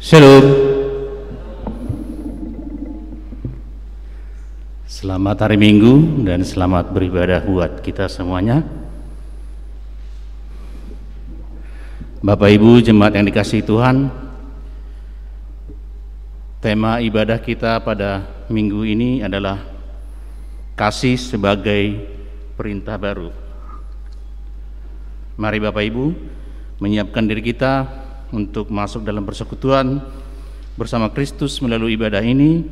Shalom. Selamat hari Minggu dan selamat beribadah buat kita semuanya. Bapak Ibu jemaat yang dikasihi Tuhan, tema ibadah kita pada minggu ini adalah kasih sebagai perintah baru. Mari Bapak Ibu menyiapkan diri kita untuk masuk dalam persekutuan bersama Kristus melalui ibadah ini.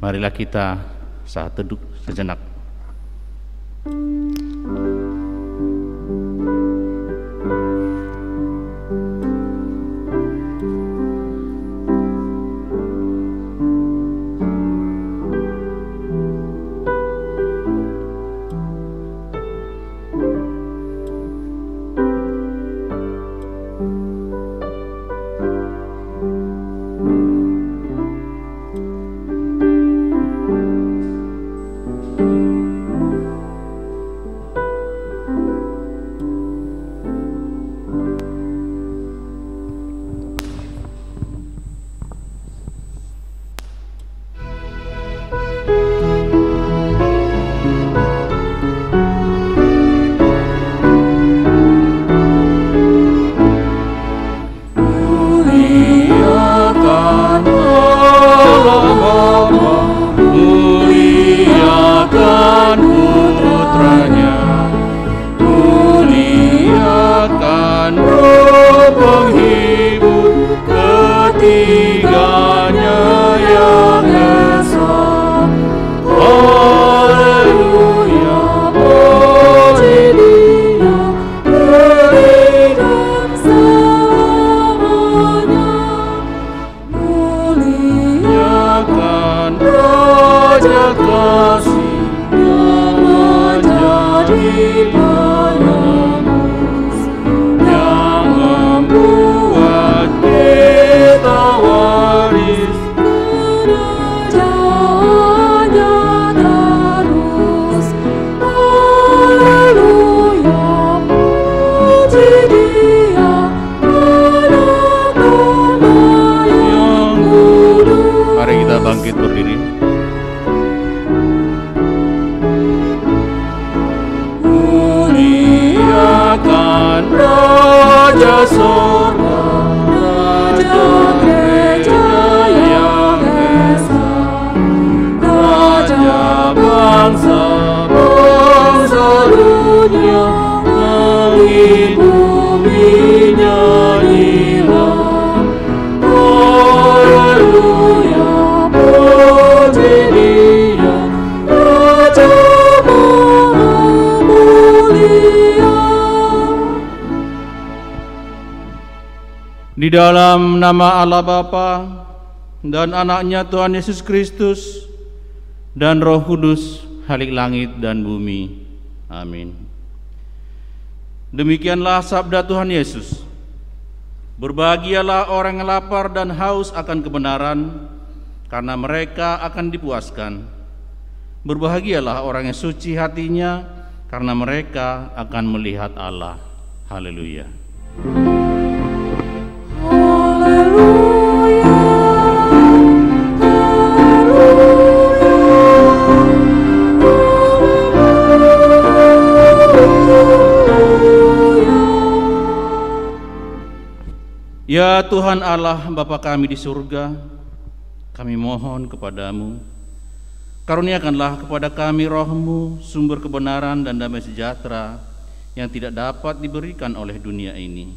Marilah kita saat teduh sejenak. Di dalam nama Allah Bapa dan anaknya Tuhan Yesus Kristus dan Roh Kudus, Halik langit dan bumi. Amin. Demikianlah sabda Tuhan Yesus. Berbahagialah orang yang lapar dan haus akan kebenaran, karena mereka akan dipuaskan. Berbahagialah orang yang suci hatinya, karena mereka akan melihat Allah. Haleluya. Ya Tuhan Allah Bapa kami di surga, kami mohon kepadamu, karuniakanlah kepada kami roh-Mu, sumber kebenaran dan damai sejahtera yang tidak dapat diberikan oleh dunia ini.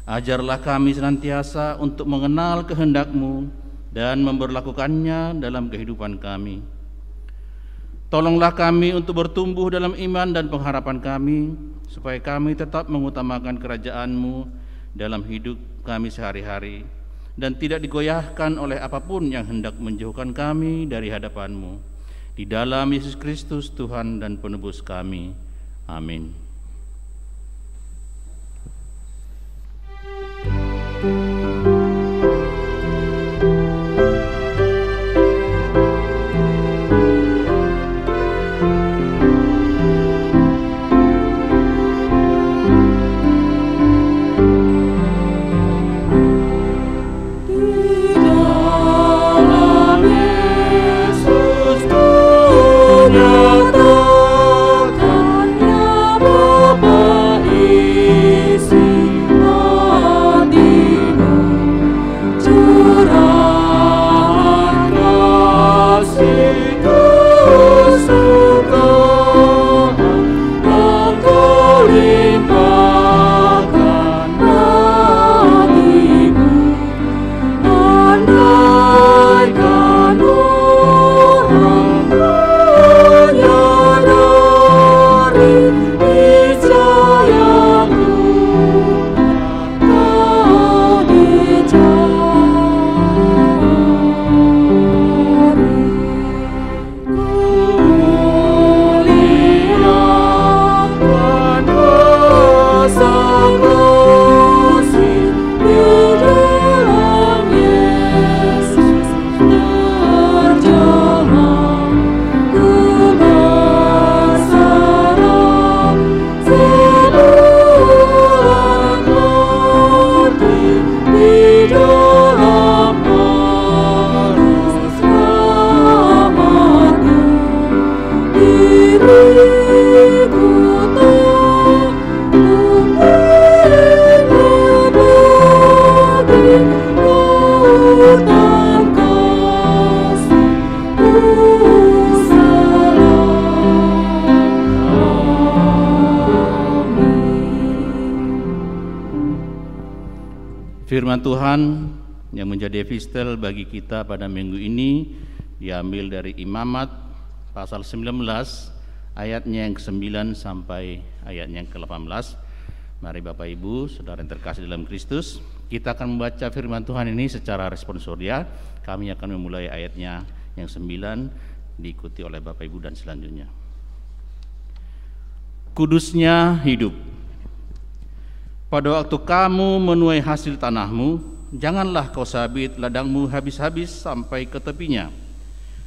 Ajarlah kami senantiasa untuk mengenal kehendak-Mu dan memberlakukannya dalam kehidupan kami. Tolonglah kami untuk bertumbuh dalam iman dan pengharapan kami, supaya kami tetap mengutamakan kerajaan-Mu dalam hidup kami sehari-hari, dan tidak digoyahkan oleh apapun yang hendak menjauhkan kami dari hadapan-Mu. Di dalam Yesus Kristus Tuhan dan Penebus kami. Amin. Firman Tuhan yang menjadi epistel bagi kita pada minggu ini diambil dari Imamat pasal 19 ayatnya yang ke-9 sampai ayatnya yang ke-18. Mari Bapak Ibu, saudara yang terkasih dalam Kristus, kita akan membaca firman Tuhan ini secara responsorial. Kami akan memulai ayatnya yang 9, diikuti oleh Bapak Ibu dan selanjutnya. Kudusnya hidup. Pada waktu kamu menuai hasil tanahmu, janganlah kau sabit ladangmu habis-habis sampai ke tepinya,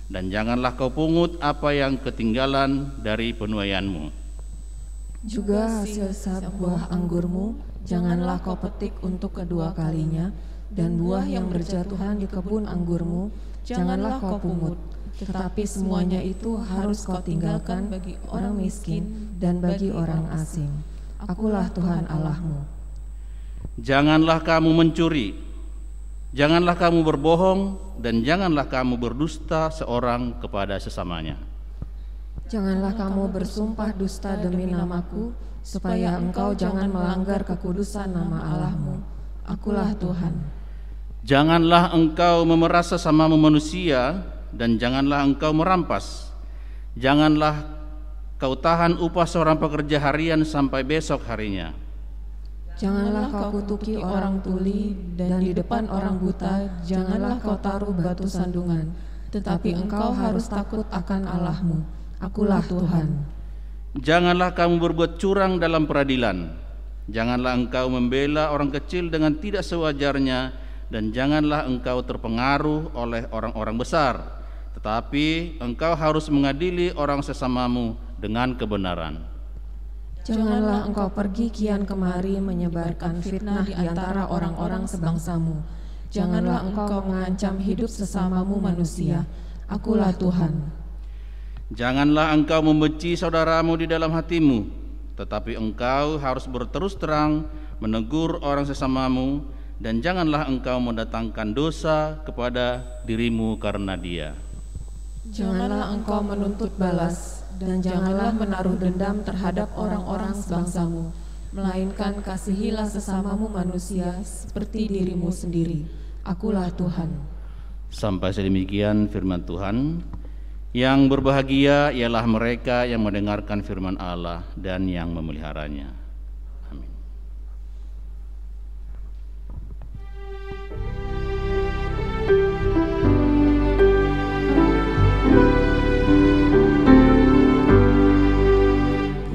dan janganlah kau pungut apa yang ketinggalan dari penuaianmu. Juga hasil buah anggurmu, janganlah kau petik untuk kedua kalinya, dan buah yang berjatuhan di kebun anggurmu, janganlah kau pungut. Tetapi semuanya itu harus kau tinggalkan bagi orang miskin dan bagi orang asing. Akulah Tuhan Allahmu. Janganlah kamu mencuri, janganlah kamu berbohong, dan janganlah kamu berdusta seorang kepada sesamanya. Janganlah kamu bersumpah dusta demi namaku, supaya engkau jangan melanggar kekudusan nama Allahmu. Akulah Tuhan. Janganlah engkau memeras sesamamu manusia, dan janganlah engkau merampas. Janganlah kau tahan upah seorang pekerja harian sampai besok harinya. Janganlah kau kutuki orang tuli, dan di depan orang buta janganlah kau taruh batu sandungan. Tetapi engkau harus takut akan Allahmu. Akulah Tuhan. Janganlah kamu berbuat curang dalam peradilan. Janganlah engkau membela orang kecil dengan tidak sewajarnya, dan janganlah engkau terpengaruh oleh orang-orang besar. Tetapi engkau harus mengadili orang sesamamu dengan kebenaran. Janganlah engkau pergi kian kemari menyebarkan fitnah di antara orang-orang sebangsamu. Janganlah engkau mengancam hidup sesamamu manusia. Akulah Tuhan. Janganlah engkau membenci saudaramu di dalam hatimu, tetapi engkau harus berterus terang menegur orang sesamamu, dan janganlah engkau mendatangkan dosa kepada dirimu karena dia. Janganlah engkau menuntut balas, dan janganlah menaruh dendam terhadap orang-orang sebangsamu, melainkan kasihilah sesamamu manusia seperti dirimu sendiri. Akulah Tuhan. Sampai sedemikian firman Tuhan. Yang berbahagia ialah mereka yang mendengarkan firman Allah dan yang memeliharanya. Amin.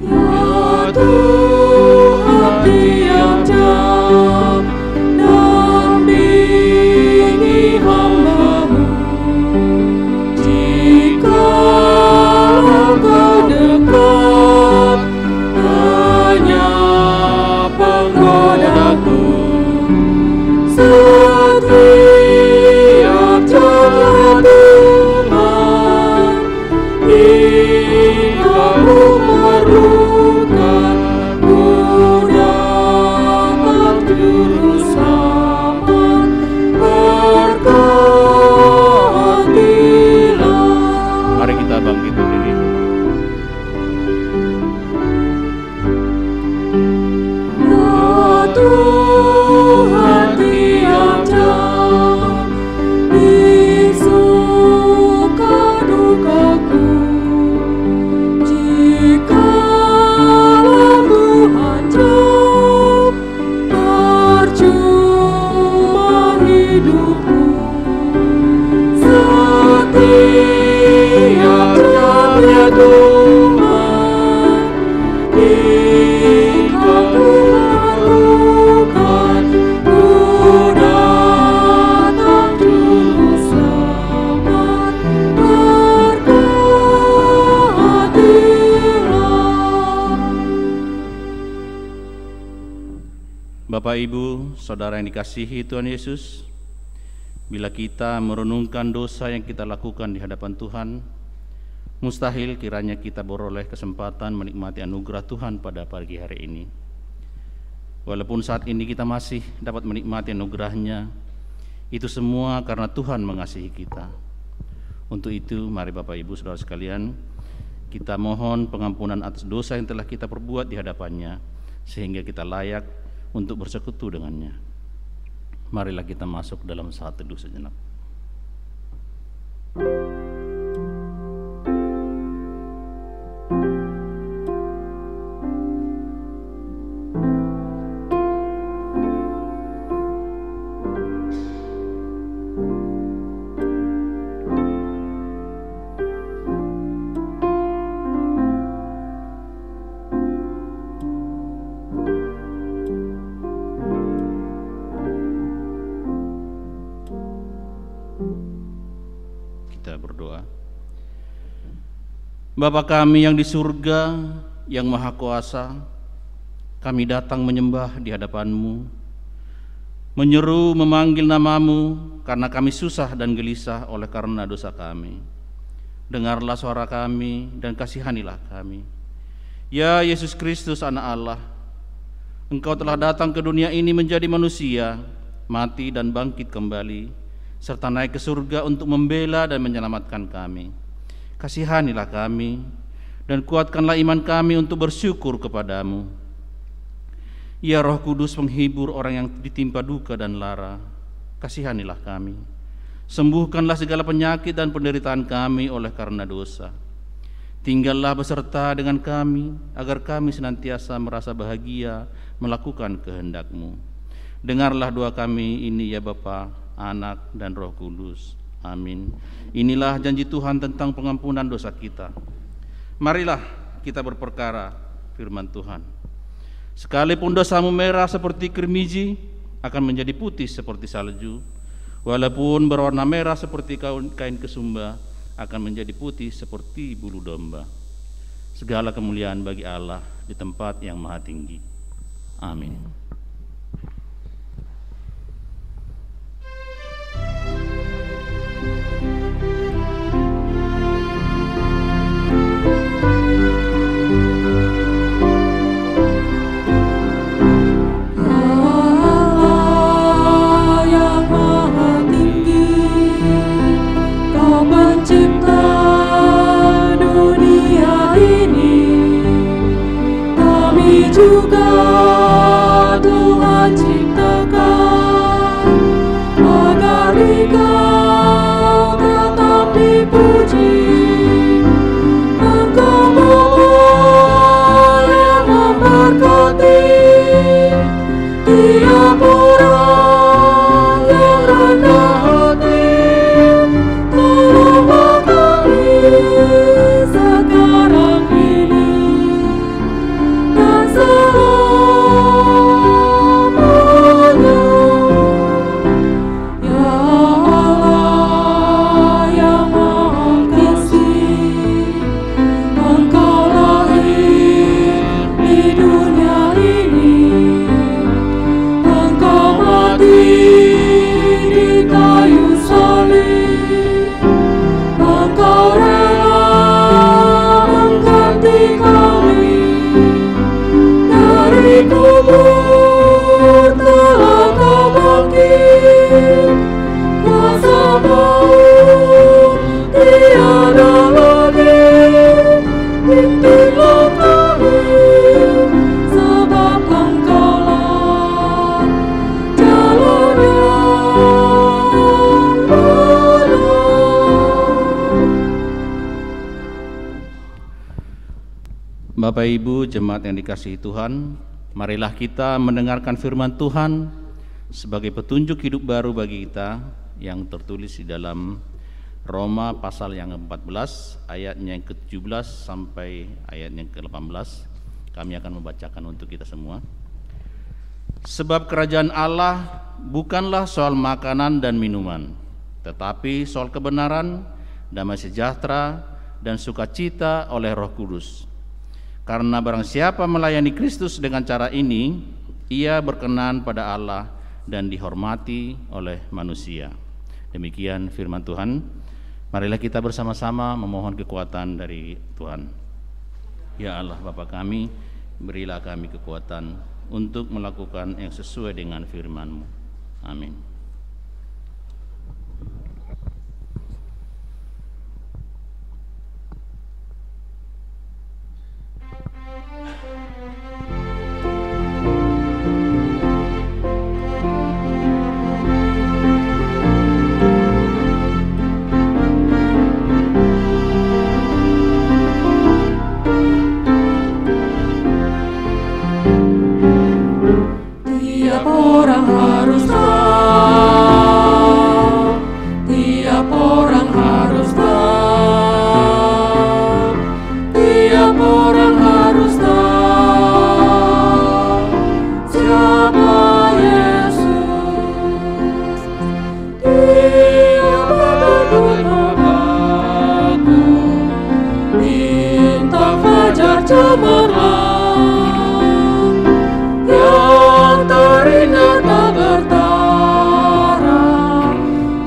Ya Tuhan, tiap jam dampingi hamba-Mu. Jikalau Kau dekat, hanya penggodaku. Setiap jam Tuhan, hingga Ku memerlukan, Ku datang juru selamat. Berkatilah. Mari kita bangkit berdiri. Ya Tuhan, tiap jam di suka dukaku. Jikalau Tuhan jauh, percuma hidupku. Setiap jamnya Tuhan, hingga Ku memerlukan, Ku datang juru selamat. Berkatilah. Bapak Ibu, saudara yang dikasihi Tuhan Yesus, bila kita merenungkan dosa yang kita lakukan di hadapan Tuhan, mustahil kiranya kita beroleh kesempatan menikmati anugerah Tuhan pada pagi hari ini. Walaupun saat ini kita masih dapat menikmati anugerah-Nya, itu semua karena Tuhan mengasihi kita. Untuk itu, mari Bapak Ibu saudara sekalian, kita mohon pengampunan atas dosa yang telah kita perbuat di hadapan-Nya, sehingga kita layak untuk bersekutu dengan-Nya. Marilah kita masuk dalam saat teduh sejenak. Bapa kami yang di surga, yang maha kuasa, kami datang menyembah di hadapan-Mu, menyeru memanggil nama-Mu karena kami susah dan gelisah oleh karena dosa kami. Dengarlah suara kami dan kasihanilah kami. Ya Yesus Kristus, Anak Allah, Engkau telah datang ke dunia ini menjadi manusia, mati dan bangkit kembali, serta naik ke surga untuk membela dan menyelamatkan kami. Kasihanilah kami dan kuatkanlah iman kami untuk bersyukur kepadamu. Ya Roh Kudus, penghibur orang yang ditimpa duka dan lara, kasihanilah kami. Sembuhkanlah segala penyakit dan penderitaan kami oleh karena dosa. Tinggallah beserta dengan kami agar kami senantiasa merasa bahagia melakukan kehendak-Mu. Dengarlah doa kami ini ya Bapa, Anak dan Roh Kudus. Amin. Inilah janji Tuhan tentang pengampunan dosa kita. Marilah kita berperkara firman Tuhan. Sekalipun dosamu merah seperti kirmiji, akan menjadi putih seperti salju. Walaupun berwarna merah seperti kain kesumba, akan menjadi putih seperti bulu domba. Segala kemuliaan bagi Allah di tempat yang maha tinggi. Amin. Juga Tuhan ciptakan agar Engkau tetap dipuji. Engkau Allah yang memberkati tiap orang yang rendah hati. Tolonglah kami sekarang ini dan selamanya. Ya Allah yang Maha Kasih, Engkau lahir di dunia ini, Engkau mati di kayu salib, Engkau rela mengganti kami. Dari kubur telah Kau bangkit, kuasa maut tiada lagi. Pimpinlah kami, sebab Engkaulah jalan yang benar. Bapak Ibu jemaat yang dikasihi Tuhan, marilah kita mendengarkan firman Tuhan sebagai petunjuk hidup baru bagi kita yang tertulis di dalam Roma pasal yang ke-14 ayatnya yang ke-17 sampai ayatnya yang ke-18. Kami akan membacakan untuk kita semua. Sebab kerajaan Allah bukanlah soal makanan dan minuman, tetapi soal kebenaran, damai sejahtera, dan sukacita oleh Roh Kudus. Karena barang siapa melayani Kristus dengan cara ini, ia berkenan pada Allah dan dihormati oleh manusia. Demikian firman Tuhan. Marilah kita bersama-sama memohon kekuatan dari Tuhan. Ya Allah Bapa kami, berilah kami kekuatan untuk melakukan yang sesuai dengan firman-Mu. Amin. harus tahu, tiap orang harus tahu, tiap orang harus tahu siapa Yesus. Dia meneguhkan aku, bintang fajar cemerlang, yang terindah tak bertarak.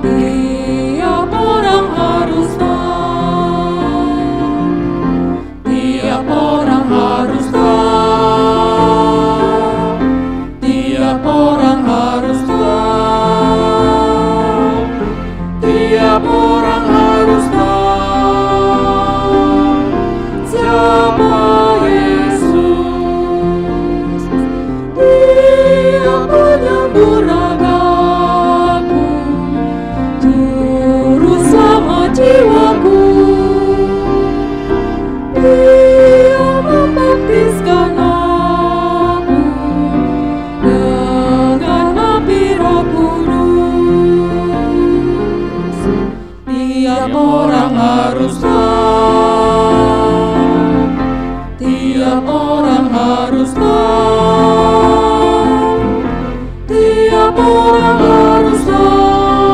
Tiap orang harus tahu, tiap orang harus tahu, tiap orang harus tahu, tiap orang harus tahu siapa Yesus. Dia penyembur ragaku, juru selamat jiwaku. Dia membaptiskan aku dengan api Roh Kudus. Tiap orang harus tahu, tiap orang harus tahu, tiap orang harus tahu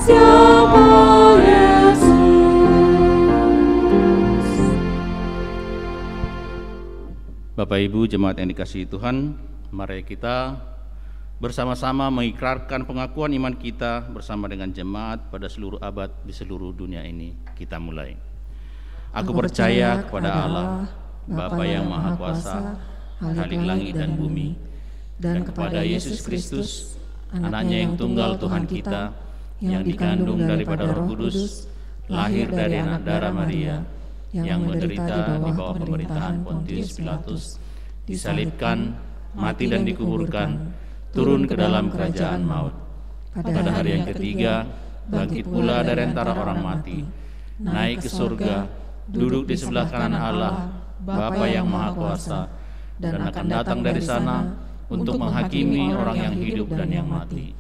siapa Yesus. Bapak Ibu jemaat yang dikasihi Tuhan, mari kita bersama-sama mengikrarkan pengakuan iman kita bersama dengan jemaat pada seluruh abad di seluruh dunia ini. Kita mulai. Aku percaya kepada Allah, Bapa yang Maha Kuasa, Khalik langit dan bumi, dan kepada Yesus Kristus, anaknya yang tunggal Tuhan kita, yang dikandung daripada Roh Kudus, lahir dari anak darah Maria, yang menderita di bawah pemerintahan Pontius Pilatus, disalibkan, mati dan dikuburkan, turun ke dalam kerajaan maut. Pada hari yang ketiga, bangkit pula dari antara orang mati, naik ke surga, duduk di sebelah kanan Allah, Bapa yang Maha Kuasa, dan akan datang dari sana untuk menghakimi orang yang hidup dan yang mati.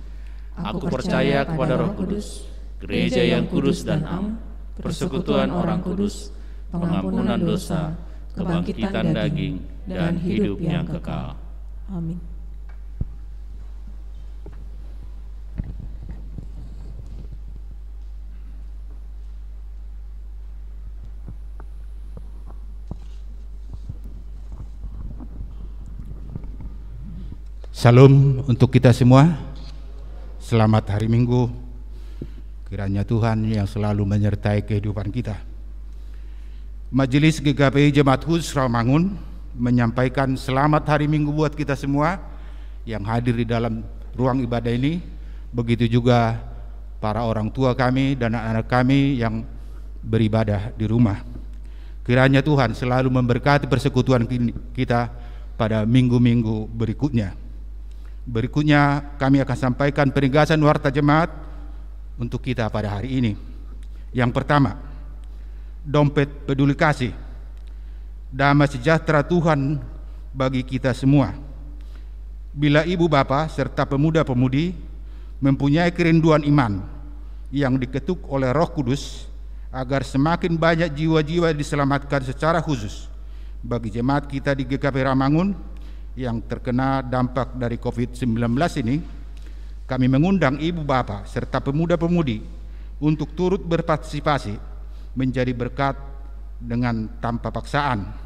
Aku percaya kepada Roh Kudus, gereja yang kudus dan am, persekutuan orang kudus, pengampunan dosa, kebangkitan daging, dan hidup yang kekal. Amin. Salam untuk kita semua. Selamat hari Minggu. Kiranya Tuhan yang selalu menyertai kehidupan kita. Majelis GKPI Jemaat Khusus Rawamangun menyampaikan selamat hari Minggu buat kita semua yang hadir di dalam ruang ibadah ini. Begitu juga para orang tua kami dan anak-anak kami yang beribadah di rumah. Kiranya Tuhan selalu memberkati persekutuan kita pada minggu-minggu berikutnya. Berikutnya kami akan sampaikan penegasan warta jemaat untuk kita pada hari ini. Yang pertama, dompet peduli kasih. Damai sejahtera Tuhan bagi kita semua. Bila ibu bapa serta pemuda-pemudi mempunyai kerinduan iman yang diketuk oleh Roh Kudus agar semakin banyak jiwa-jiwa diselamatkan secara khusus bagi jemaat kita di GKP Rawamangun yang terkena dampak dari COVID-19 ini, kami mengundang ibu bapa serta pemuda-pemudi untuk turut berpartisipasi menjadi berkat dengan tanpa paksaan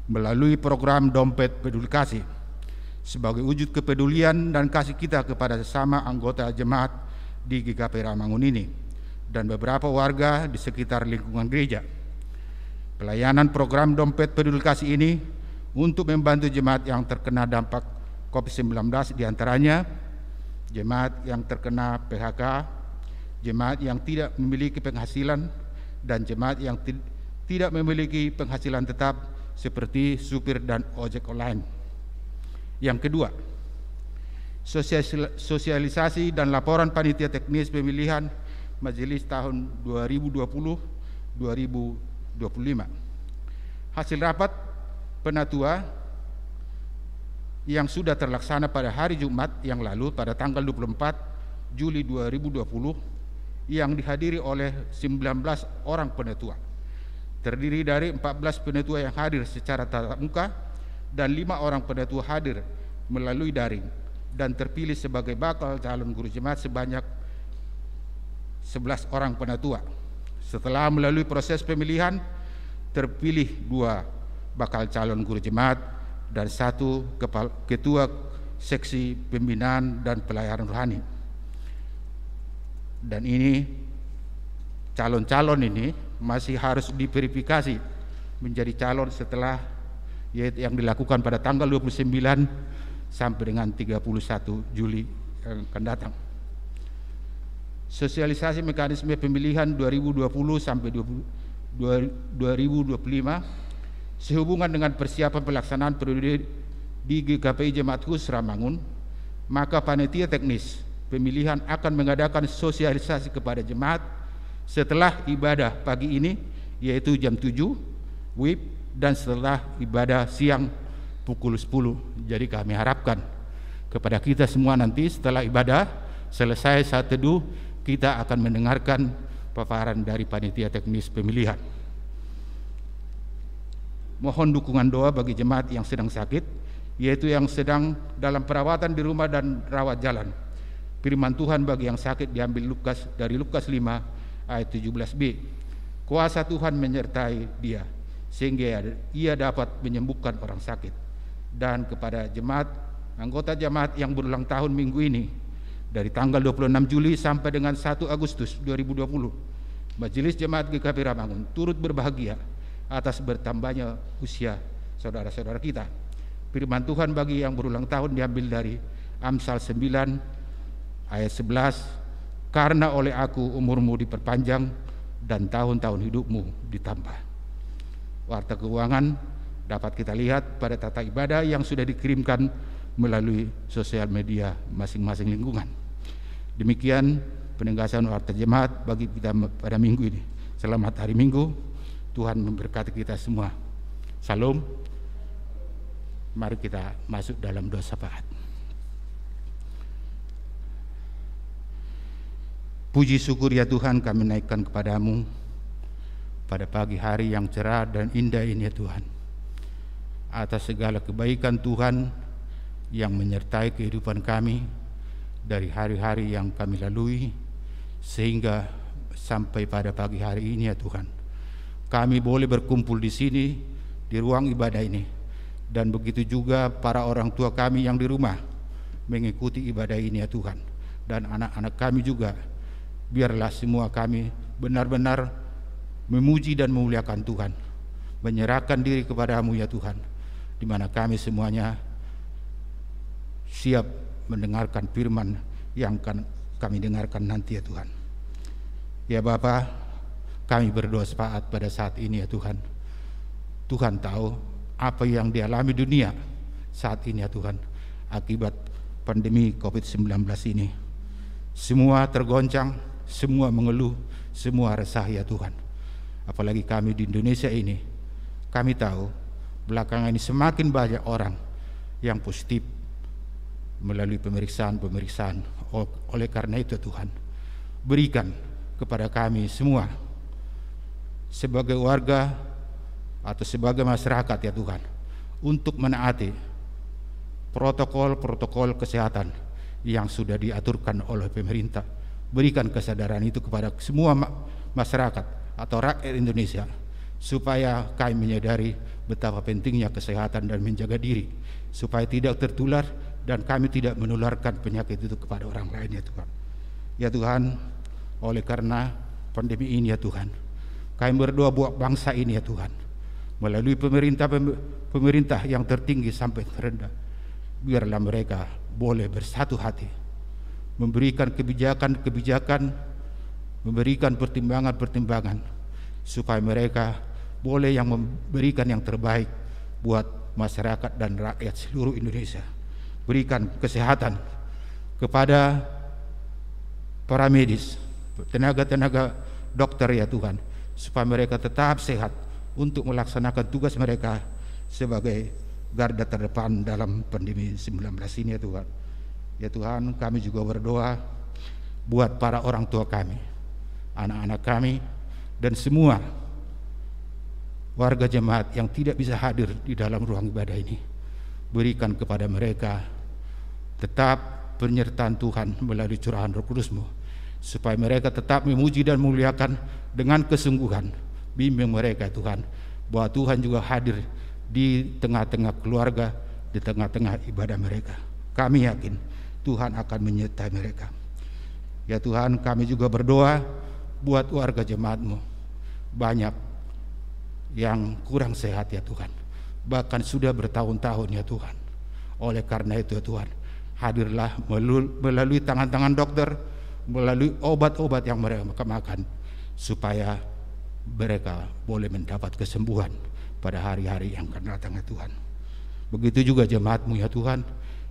melalui program Dompet Peduli Kasih sebagai wujud kepedulian dan kasih kita kepada sesama anggota jemaat di GKP Rawamangun ini dan beberapa warga di sekitar lingkungan gereja. Pelayanan program Dompet Peduli Kasih ini untuk membantu jemaat yang terkena dampak COVID-19, diantaranya jemaat yang terkena PHK, jemaat yang tidak memiliki penghasilan, dan jemaat yang tidak memiliki penghasilan tetap seperti supir dan ojek online. Yang kedua, sosialisasi dan laporan panitia teknis pemilihan majelis tahun 2020-2025. Hasil rapat penatua yang sudah terlaksana pada hari Jumat yang lalu pada tanggal 24 Juli 2020 yang dihadiri oleh 19 orang penetua, terdiri dari 14 penetua yang hadir secara tatap muka dan 5 orang penetua hadir melalui daring, dan terpilih sebagai bakal calon guru jemaat sebanyak 11 orang penetua. Setelah melalui proses pemilihan, terpilih 2 bakal calon guru jemaat dan 1 ketua seksi pembinaan dan pelayanan rohani. Dan ini calon-calon ini masih harus diverifikasi menjadi calon setelah yang dilakukan pada tanggal 29 sampai dengan 31 Juli yang akan datang. Sosialisasi mekanisme pemilihan 2020 sampai 2025 sehubungan dengan persiapan pelaksanaan periode di GKPI Jemaat Khusus Ramangun, maka panitia teknis pemilihan akan mengadakan sosialisasi kepada jemaat setelah ibadah pagi ini, yaitu jam 7 WIB, dan setelah ibadah siang pukul 10. Jadi kami harapkan kepada kita semua nanti setelah ibadah selesai saat teduh, kita akan mendengarkan paparan dari panitia teknis pemilihan. Mohon dukungan doa bagi jemaat yang sedang sakit, yaitu yang sedang dalam perawatan di rumah dan rawat jalan. Firman Tuhan bagi yang sakit diambil dari Lukas 5 ayat 17b. Kuasa Tuhan menyertai dia sehingga ia dapat menyembuhkan orang sakit. Dan kepada jemaat, anggota jemaat yang berulang tahun minggu ini dari tanggal 26 Juli sampai dengan 1 Agustus 2020, Majelis Jemaat GKP Ramangun turut berbahagia atas bertambahnya usia saudara-saudara kita. Firman Tuhan bagi yang berulang tahun diambil dari Amsal 9 ayat 11, karena oleh aku umurmu diperpanjang dan tahun-tahun hidupmu ditambah. Warta keuangan dapat kita lihat pada tata ibadah yang sudah dikirimkan melalui sosial media masing-masing lingkungan. Demikian penegasan warta jemaat bagi kita pada minggu ini. Selamat hari Minggu, Tuhan memberkati kita semua. Salam. Mari kita masuk dalam doa syafaat. Puji syukur ya Tuhan kami naikkan kepadamu pada pagi hari yang cerah dan indah ini ya Tuhan, atas segala kebaikan Tuhan yang menyertai kehidupan kami dari hari-hari yang kami lalui sehingga sampai pada pagi hari ini ya Tuhan. Kami boleh berkumpul di sini di ruang ibadah ini, dan begitu juga para orang tua kami yang di rumah mengikuti ibadah ini ya Tuhan, dan anak-anak kami juga. Biarlah semua kami benar-benar memuji dan memuliakan Tuhan, menyerahkan diri kepadamu ya Tuhan, di mana kami semuanya siap mendengarkan firman yang akan kami dengarkan nanti ya Tuhan. Ya Bapa, kami berdoa syafaat pada saat ini ya Tuhan. Tuhan tahu apa yang dialami dunia saat ini ya Tuhan, akibat pandemi COVID-19 ini. Semua tergoncang, semua mengeluh, semua resah ya Tuhan. Apalagi kami di Indonesia ini, kami tahu belakangan ini semakin banyak orang yang positif melalui pemeriksaan. Oleh karena itu Tuhan, berikan kepada kami semua sebagai warga atau sebagai masyarakat ya Tuhan, untuk menaati protokol-protokol kesehatan yang sudah diaturkan oleh pemerintah. Berikan kesadaran itu kepada semua masyarakat atau rakyat Indonesia, supaya kami menyadari betapa pentingnya kesehatan dan menjaga diri, supaya tidak tertular dan kami tidak menularkan penyakit itu kepada orang lain ya Tuhan. Ya Tuhan, oleh karena pandemi ini ya Tuhan, kami berdoa buat bangsa ini ya Tuhan, melalui pemerintah yang tertinggi sampai terendah, biarlah mereka boleh bersatu hati, memberikan kebijakan-kebijakan, memberikan pertimbangan-pertimbangan, supaya mereka boleh yang memberikan yang terbaik buat masyarakat dan rakyat seluruh Indonesia. Berikan kesehatan kepada para medis, tenaga-tenaga dokter ya Tuhan, supaya mereka tetap sehat untuk melaksanakan tugas mereka sebagai garda terdepan dalam pandemi 19 ini ya Tuhan. Ya Tuhan, kami juga berdoa buat para orang tua kami, anak-anak kami, dan semua warga jemaat yang tidak bisa hadir di dalam ruang ibadah ini. Berikan kepada mereka tetap penyertaan Tuhan melalui curahan Roh Kudus-Mu, supaya mereka tetap memuji dan memuliakan dengan kesungguhan. Bimbing mereka Tuhan, bahwa Tuhan juga hadir di tengah-tengah keluarga, di tengah-tengah ibadah mereka. Kami yakin Tuhan akan menyertai mereka. Ya Tuhan, kami juga berdoa buat warga jemaat-Mu. Banyak yang kurang sehat ya Tuhan, bahkan sudah bertahun-tahun ya Tuhan. Oleh karena itu ya Tuhan, hadirlah melalui tangan-tangan dokter, melalui obat-obat yang mereka makan, supaya mereka boleh mendapat kesembuhan pada hari-hari yang akan datang ya Tuhan. Begitu juga jemaat-Mu ya Tuhan,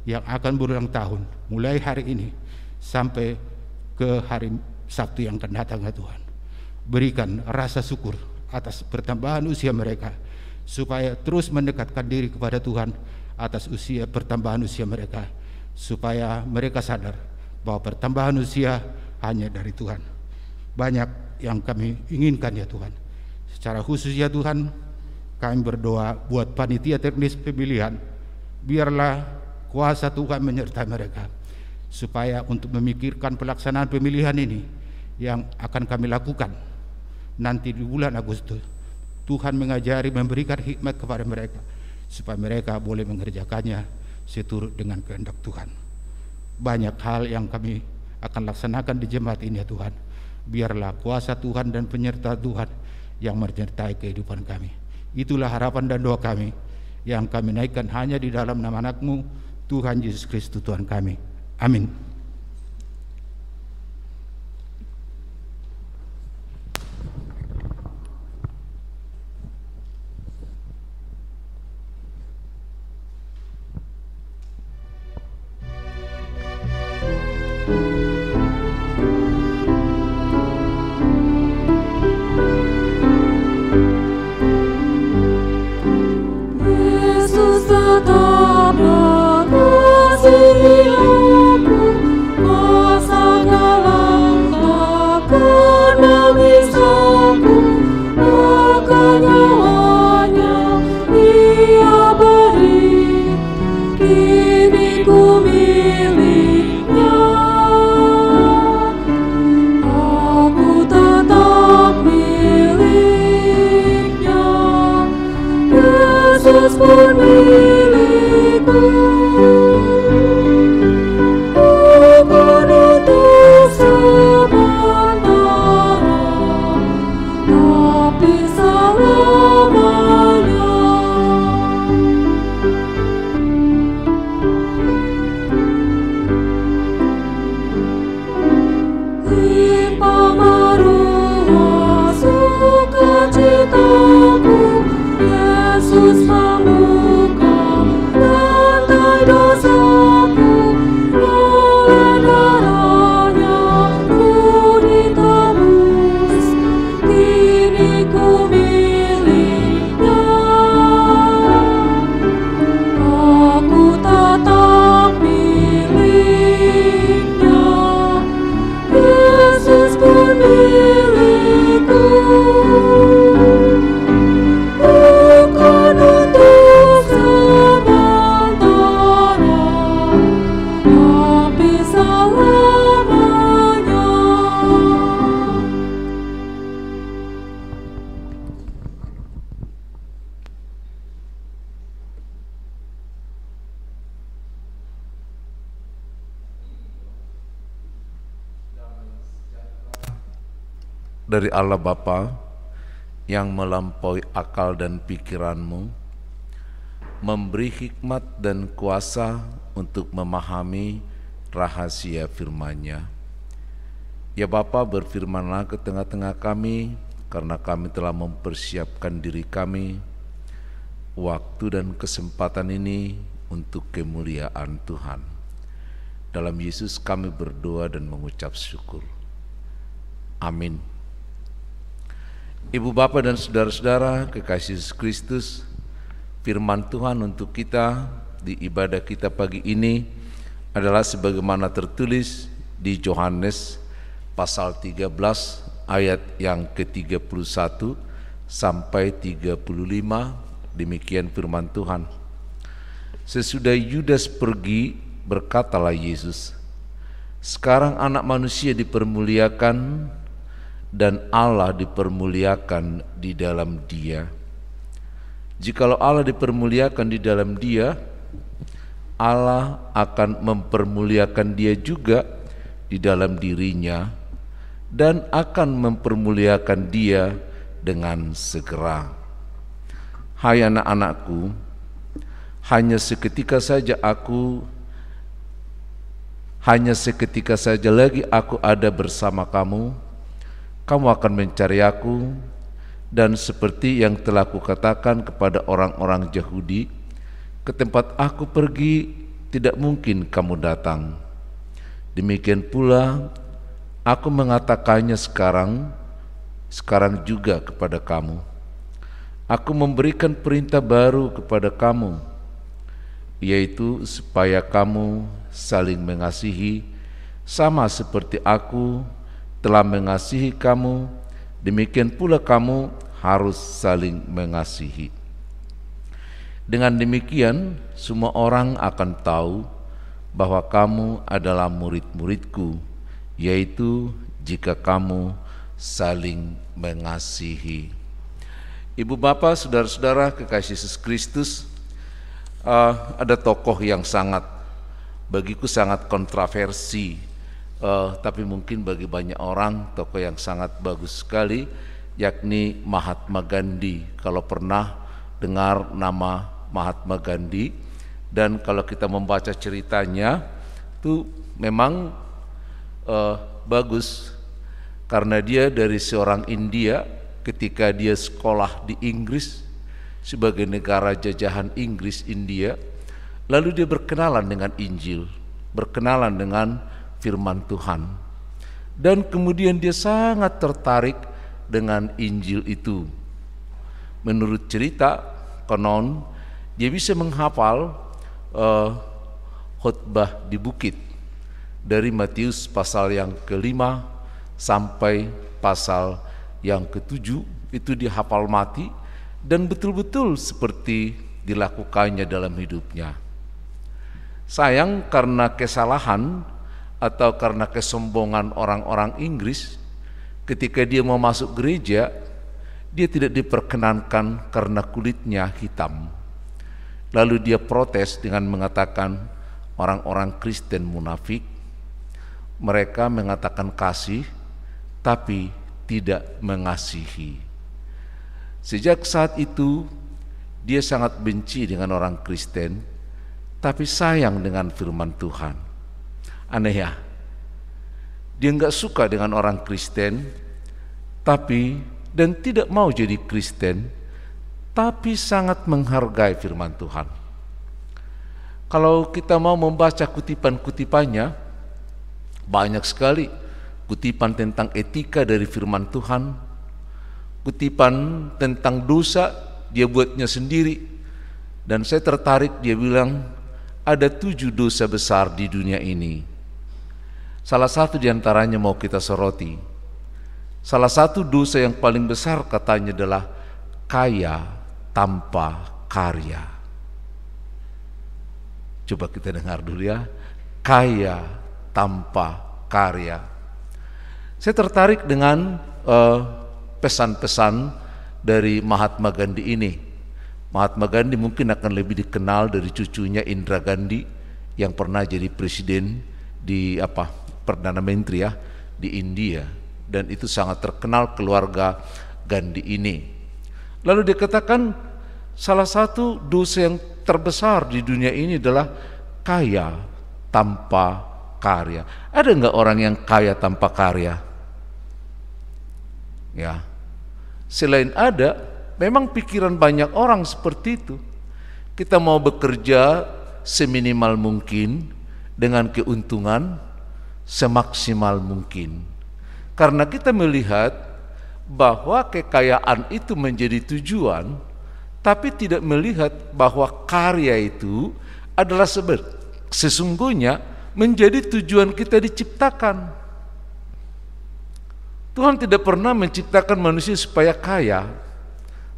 yang akan berulang tahun mulai hari ini sampai ke hari Sabtu yang akan datang ya Tuhan. Berikan rasa syukur atas pertambahan usia mereka, supaya terus mendekatkan diri kepada Tuhan atas pertambahan usia mereka, supaya mereka sadar bahwa pertambahan usia hanya dari Tuhan. Banyak yang kami inginkan ya Tuhan. Secara khusus ya Tuhan, kami berdoa buat panitia teknis pemilihan. Biarlah kuasa Tuhan menyertai mereka, supaya untuk memikirkan pelaksanaan pemilihan ini yang akan kami lakukan nanti di bulan Agustus, Tuhan mengajari, memberikan hikmat kepada mereka, supaya mereka boleh mengerjakannya seturut dengan kehendak Tuhan. Banyak hal yang kami akan laksanakan di jemaat ini ya Tuhan. Biarlah kuasa Tuhan dan penyertaan Tuhan yang menyertai kehidupan kami. Itulah harapan dan doa kami yang kami naikkan hanya di dalam nama Anak-Mu, Tuhan Yesus Kristus Tuhan kami. Amin. Yesus tetap mengasihi aku, kuasa dalam takkan mengisahku, bahkan nyawanya Dia beri, kini ku miliknya. Aku tetap miliknya, Yesus pun milikku. Bukan untuk sementara, tapi selamanya. Limpah meruah sukacitaku, Yesus membuka lantai dosaku, oleh darahnya ku ditebus, kini ku miliknya. Aku tetap miliknya, Yesus pun milikku. Bukan untuk sementara, tapi selamanya. Dari Allah Bapa yang melampaui akal dan pikiranmu, memberi hikmat dan kuasa untuk memahami rahasia firman-Nya. Ya Bapa, berfirmanlah ke tengah-tengah kami, karena kami telah mempersiapkan diri kami, waktu dan kesempatan ini untuk kemuliaan Tuhan. Dalam Yesus kami berdoa dan mengucap syukur. Amin. Ibu, Bapak, dan saudara-saudara kekasih Yesus Kristus, Firman Tuhan untuk kita di ibadah kita pagi ini adalah sebagaimana tertulis di Yohanes pasal 13 ayat yang ke-31 sampai 35. Demikian firman Tuhan. Sesudah Yudas pergi, berkatalah Yesus, sekarang anak manusia dipermuliakan dan Allah dipermuliakan di dalam Dia. Jikalau Allah dipermuliakan di dalam Dia, Allah akan mempermuliakan Dia juga di dalam dirinya dan akan mempermuliakan Dia dengan segera. Hai anak-anakku, hanya seketika saja lagi aku ada bersama kamu. Kamu akan mencari aku, dan seperti yang telah kukatakan kepada orang-orang Yahudi, ke tempat aku pergi tidak mungkin kamu datang. Demikian pula aku mengatakannya sekarang juga kepada kamu. Aku memberikan perintah baru kepada kamu, yaitu supaya kamu saling mengasihi, sama seperti aku telah mengasihi kamu, demikian pula kamu harus saling mengasihi. Dengan demikian, semua orang akan tahu bahwa kamu adalah murid-muridku, yaitu jika kamu saling mengasihi. Ibu bapak, saudara-saudara kekasih Yesus Kristus, ada tokoh yang bagiku sangat kontroversi, tapi mungkin bagi banyak orang tokoh yang sangat bagus sekali, yakni Mahatma Gandhi. Kalau pernah dengar nama Mahatma Gandhi, dan kalau kita membaca ceritanya itu memang bagus, karena dia dari seorang India. Ketika dia sekolah di Inggris sebagai negara jajahan Inggris India, lalu dia berkenalan dengan Injil, berkenalan dengan firman Tuhan, dan kemudian dia sangat tertarik dengan Injil itu. Menurut cerita, konon dia bisa menghafal khotbah di bukit dari Matius pasal yang ke-5 sampai pasal yang ke-7, itu dihafal mati dan betul-betul seperti dilakukannya dalam hidupnya. Sayang, karena kesalahan atau karena kesombongan orang-orang Inggris, ketika dia mau masuk gereja, dia tidak diperkenankan karena kulitnya hitam. Lalu dia protes dengan mengatakan orang-orang Kristen munafik. Mereka mengatakan kasih, tapi tidak mengasihi. Sejak saat itu dia sangat benci dengan orang Kristen, tapi sayang dengan firman Tuhan. Aneh ya, dia nggak suka dengan orang Kristen, dan tidak mau jadi Kristen, tapi sangat menghargai firman Tuhan. Kalau kita mau membaca kutipan-kutipannya, banyak sekali kutipan tentang etika dari firman Tuhan, kutipan tentang dosa dia buatnya sendiri. Dan saya tertarik, dia bilang ada 7 dosa besar di dunia ini. Salah satu diantaranya mau kita soroti. Salah satu dosa yang paling besar katanya adalah kaya tanpa karya. Coba kita dengar dulu ya, kaya tanpa karya. Saya tertarik dengan pesan-pesan dari Mahatma Gandhi ini. Mahatma Gandhi mungkin akan lebih dikenal dari cucunya Indira Gandhi yang pernah jadi presiden di Perdana Menteri di India, dan itu sangat terkenal keluarga Gandhi ini. Lalu dia katakan salah satu dosa yang terbesar di dunia ini adalah kaya tanpa karya. Ada enggak orang yang kaya tanpa karya? Ya, selain ada, memang pikiran banyak orang seperti itu. Kita mau bekerja seminimal mungkin dengan keuntungan semaksimal mungkin, karena kita melihat bahwa kekayaan itu menjadi tujuan, tapi tidak melihat bahwa karya itu adalah sesungguhnya menjadi tujuan kita diciptakan. Tuhan tidak pernah menciptakan manusia supaya kaya.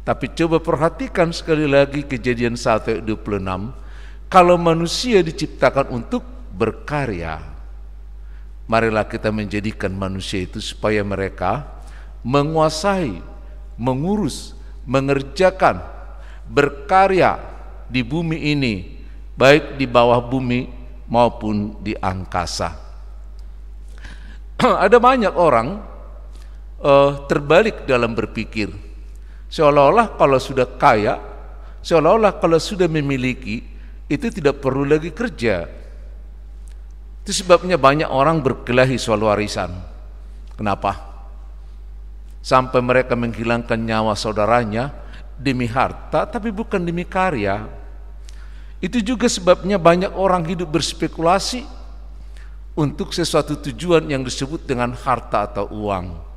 Tapi coba perhatikan sekali lagi Kejadian 1 ayat 26. Kalau manusia diciptakan untuk berkarya, marilah kita menjadikan manusia itu supaya mereka menguasai, mengurus, mengerjakan, berkarya di bumi ini, baik di bawah bumi maupun di angkasa. Ada banyak orang terbalik dalam berpikir, seolah-olah kalau sudah kaya, seolah-olah kalau sudah memiliki, itu tidak perlu lagi kerja. Itu sebabnya banyak orang berkelahi soal warisan. Kenapa? Sampai mereka menghilangkan nyawa saudaranya demi harta, tapi bukan demi karya. Itu juga sebabnya banyak orang hidup berspekulasi untuk sesuatu tujuan yang disebut dengan harta atau uang.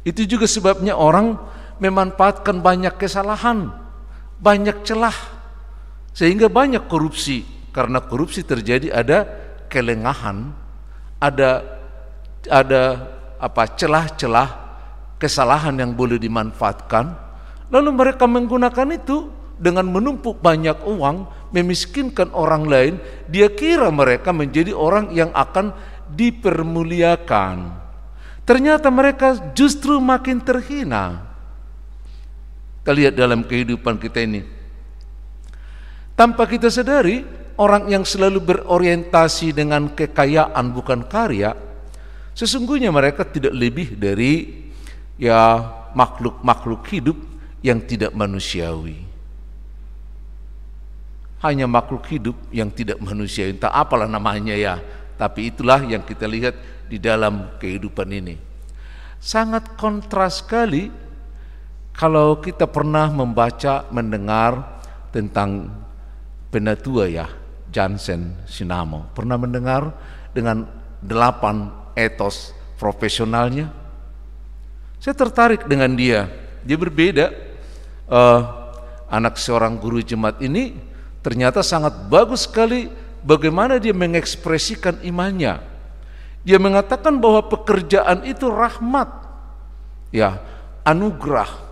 Itu juga sebabnya orang memanfaatkan banyak kesalahan, banyak celah, sehingga banyak korupsi. Karena korupsi terjadi ada kelengahan, ada celah-celah kesalahan yang boleh dimanfaatkan, lalu mereka menggunakan itu dengan menumpuk banyak uang, memiskinkan orang lain. Dia kira mereka menjadi orang yang akan dipermuliakan, ternyata mereka justru makin terhina. Kita lihat dalam kehidupan kita ini, tanpa kita sadari, orang yang selalu berorientasi dengan kekayaan bukan karya, sesungguhnya mereka tidak lebih dari makhluk-makhluk hidup yang tidak manusiawi. Hanya makhluk hidup yang tidak manusiawi, entah apalah namanya ya, tapi itulah yang kita lihat di dalam kehidupan ini. Sangat kontras sekali kalau kita pernah membaca, mendengar tentang penatua ya, Jansen Sinamo. Pernah mendengar dengan 8 etos profesionalnya? Saya tertarik dengan dia. Dia berbeda. Anak seorang guru jemaat ini ternyata sangat bagus sekali bagaimana dia mengekspresikan imannya. Dia mengatakan bahwa pekerjaan itu rahmat, ya, anugerah.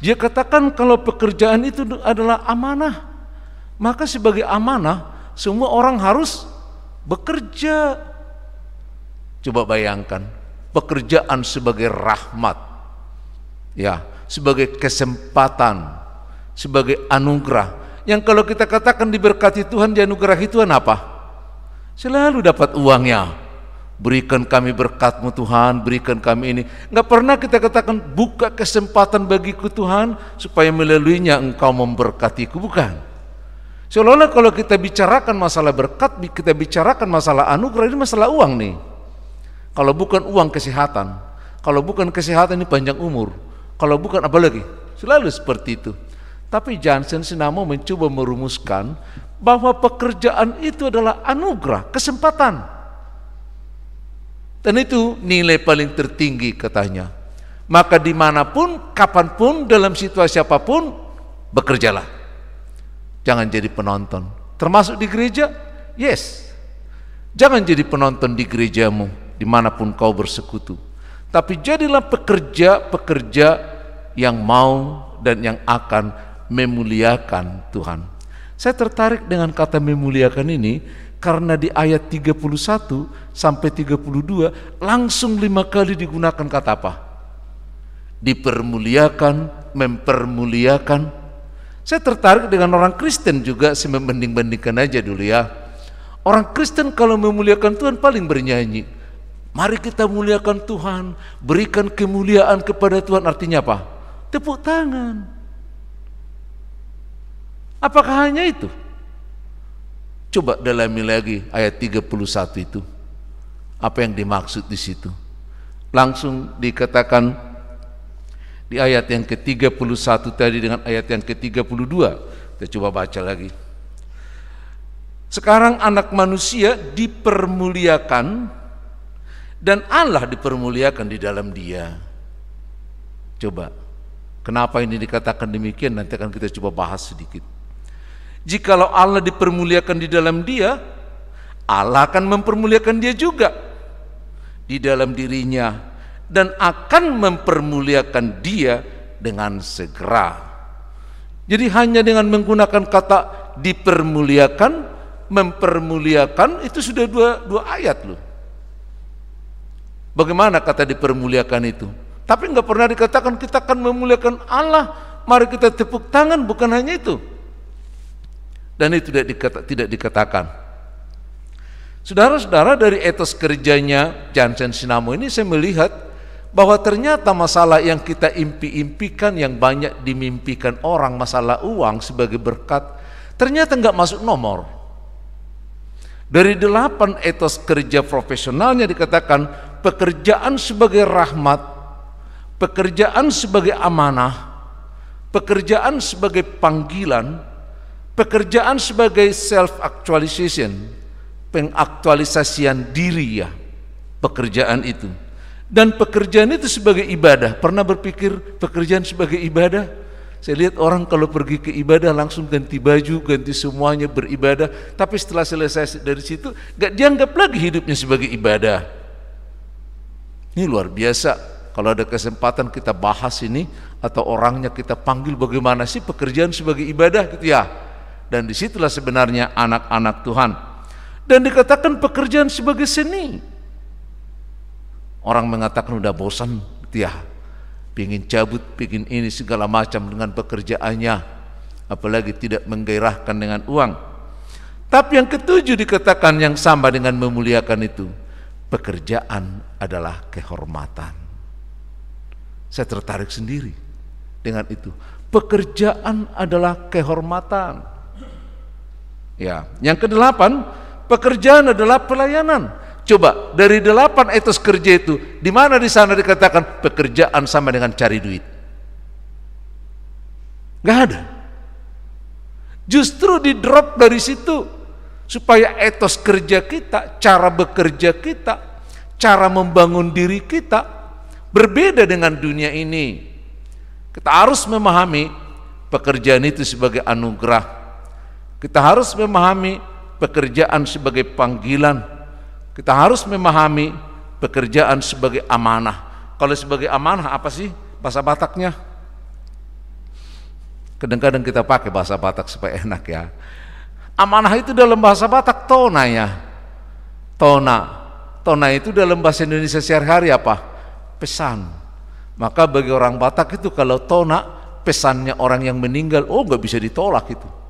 Dia katakan kalau pekerjaan itu adalah amanah, maka sebagai amanah semua orang harus bekerja. Coba bayangkan, pekerjaan sebagai rahmat, ya, sebagai kesempatan, sebagai anugerah. Yang kalau kita katakan diberkati Tuhan, dianugerahi Tuhan apa? Selalu dapat uangnya. Berikan kami berkat-Mu Tuhan, berikan kami ini. Enggak pernah kita katakan buka kesempatan bagiku Tuhan supaya melaluinya Engkau memberkatiku, bukan. Seolah-olah kalau kita bicarakan masalah berkat, kita bicarakan masalah anugerah, ini masalah uang nih. Kalau bukan uang, kesehatan. Kalau bukan kesehatan, ini panjang umur. Kalau bukan apa lagi? Selalu seperti itu. Tapi Jansen Sinamo mencoba merumuskan bahwa pekerjaan itu adalah anugerah, kesempatan. Dan itu nilai paling tertinggi katanya. Maka dimanapun, kapanpun, dalam situasi apapun, bekerjalah. Jangan jadi penonton. Termasuk di gereja, yes. Jangan jadi penonton di gerejamu, dimanapun kau bersekutu. Tapi jadilah pekerja-pekerja yang mau dan yang akan memuliakan Tuhan. Saya tertarik dengan kata memuliakan ini karena di ayat 31 sampai 32 langsung 5 kali digunakan kata apa? Dipermuliakan, mempermuliakan. Saya tertarik dengan orang Kristen juga, saya membanding-bandingkan aja dulu ya. Orang Kristen kalau memuliakan Tuhan paling bernyanyi. Mari kita muliakan Tuhan, berikan kemuliaan kepada Tuhan. Artinya apa? Tepuk tangan. Apakah hanya itu? Coba dalami lagi ayat 31 itu. Apa yang dimaksud di situ? Langsung dikatakan di ayat yang ke-31 tadi dengan ayat yang ke-32. Kita coba baca lagi. Sekarang anak manusia dipermuliakan dan Allah dipermuliakan di dalam dia. Coba, Kenapa ini dikatakan demikian? Nanti akan kita coba bahas sedikit. Jikalau Allah dipermuliakan di dalam dia, Allah akan mempermuliakan dia juga di dalam dirinya dan akan mempermuliakan dia dengan segera. Jadi hanya dengan menggunakan kata dipermuliakan, mempermuliakan, itu sudah dua ayat loh. Bagaimana kata dipermuliakan itu? Tapi nggak pernah dikatakan kita akan memuliakan Allah, mari kita tepuk tangan, bukan hanya itu. Dan itu tidak dikatakan. Saudara-saudara, dari etos kerjanya Jansen Sinamo ini saya melihat bahwa ternyata masalah yang kita impi-impikan, yang banyak dimimpikan orang, masalah uang sebagai berkat, ternyata nggak masuk nomor. Dari 8 etos kerja profesionalnya dikatakan pekerjaan sebagai rahmat, pekerjaan sebagai amanah, pekerjaan sebagai panggilan, pekerjaan sebagai self-actualization, pengaktualisasian diri ya, pekerjaan itu. Dan pekerjaan itu sebagai ibadah. Pernah berpikir pekerjaan sebagai ibadah? Saya lihat orang kalau pergi ke ibadah langsung ganti baju, ganti semuanya, beribadah. Tapi setelah selesai dari situ, gak dianggap lagi hidupnya sebagai ibadah. Ini luar biasa. Kalau ada kesempatan kita bahas ini, atau orangnya kita panggil bagaimana sih pekerjaan sebagai ibadah gitu ya. Dan disitulah sebenarnya anak-anak Tuhan. Dan dikatakan pekerjaan sebagai seni. Orang mengatakan udah bosan gitu ya, pingin cabut, pingin ini segala macam dengan pekerjaannya, apalagi tidak menggairahkan dengan uang. Tapi yang ketujuh dikatakan yang sama dengan memuliakan itu, pekerjaan adalah kehormatan. Saya tertarik sendiri dengan itu. Pekerjaan adalah kehormatan. Ya, yang kedelapan, pekerjaan adalah pelayanan. Coba dari 8 etos kerja itu, di mana di sana dikatakan pekerjaan sama dengan cari duit? Gak ada. Justru di drop dari situ supaya etos kerja kita, cara bekerja kita, cara membangun diri kita berbeda dengan dunia ini. Kita harus memahami pekerjaan itu sebagai anugerah. Kita harus memahami pekerjaan sebagai panggilan. Kita harus memahami pekerjaan sebagai amanah. Kalau sebagai amanah apa sih bahasa Bataknya? Kadang-kadang kita pakai bahasa Batak supaya enak ya. Amanah itu dalam bahasa Batak tona ya. Tona itu dalam bahasa Indonesia sehari-hari apa? Pesan. Maka bagi orang Batak itu kalau tona, pesannya orang yang meninggal, oh nggak bisa ditolak itu.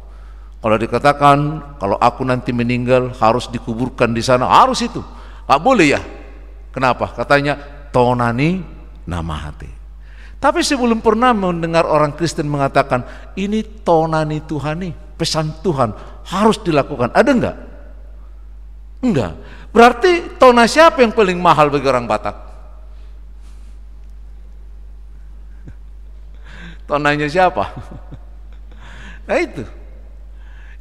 Kalau dikatakan kalau aku nanti meninggal harus dikuburkan di sana, harus itu, nggak boleh ya. Kenapa? Katanya tonani nama hati. Tapi saya belum pernah mendengar orang Kristen mengatakan ini tonani Tuhan nih, pesan Tuhan harus dilakukan. Ada enggak? Enggak. Berarti tona siapa yang paling mahal bagi orang Batak? Tonanya siapa? Nah itu.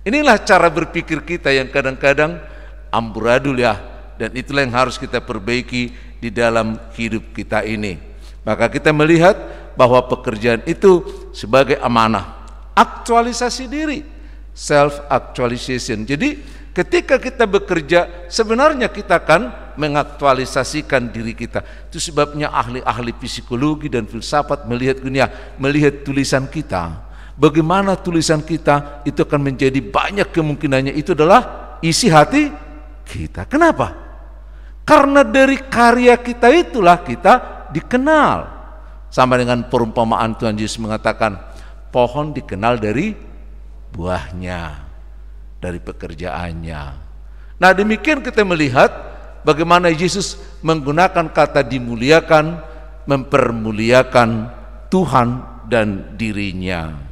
Inilah cara berpikir kita yang kadang-kadang amburadul ya, dan itulah yang harus kita perbaiki di dalam hidup kita ini. Maka kita melihat bahwa pekerjaan itu sebagai amanah, aktualisasi diri, self actualization. Jadi ketika kita bekerja sebenarnya kita akan mengaktualisasikan diri kita. Itu sebabnya ahli-ahli psikologi dan filsafat melihat dunia, melihat tulisan kita. Bagaimana tulisan kita itu akan menjadi banyak kemungkinannya itu adalah isi hati kita. Kenapa? Karena dari karya kita itulah kita dikenal. Sama dengan perumpamaan Tuhan Yesus mengatakan, pohon dikenal dari buahnya, dari pekerjaannya. Nah demikian kita melihat bagaimana Yesus menggunakan kata dimuliakan, mempermuliakan Tuhan dan dirinya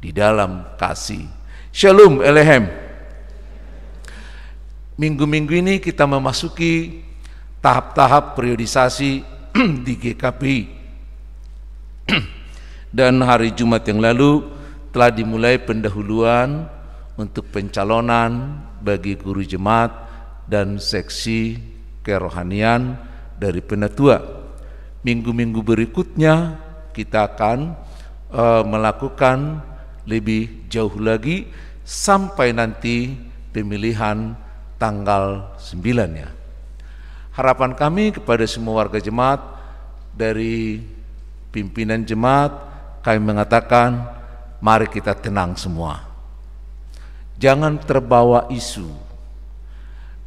di dalam kasih. Shalom Elohim. Minggu-minggu ini kita memasuki tahap-tahap periodisasi di GKPI. Dan hari Jumat yang lalu telah dimulai pendahuluan untuk pencalonan bagi guru jemaat dan seksi kerohanian dari penatua. Minggu-minggu berikutnya kita akan melakukan lebih jauh lagi sampai nanti pemilihan tanggal 9-nya. Harapan kami kepada semua warga jemaat, dari pimpinan jemaat kami mengatakan, mari kita tenang semua. Jangan terbawa isu.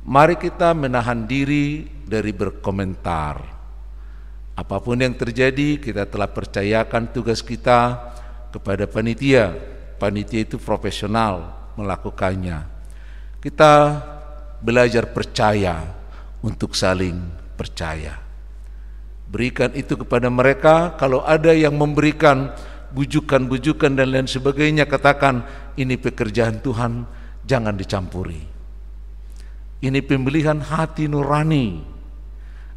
Mari kita menahan diri dari berkomentar. Apapun yang terjadi, kita telah percayakan tugas kita kepada panitia. Panitia itu profesional melakukannya. Kita belajar percaya untuk saling percaya. Berikan itu kepada mereka. Kalau ada yang memberikan bujukan-bujukan dan lain sebagainya, katakan ini pekerjaan Tuhan, jangan dicampuri. Ini pemilihan hati nurani.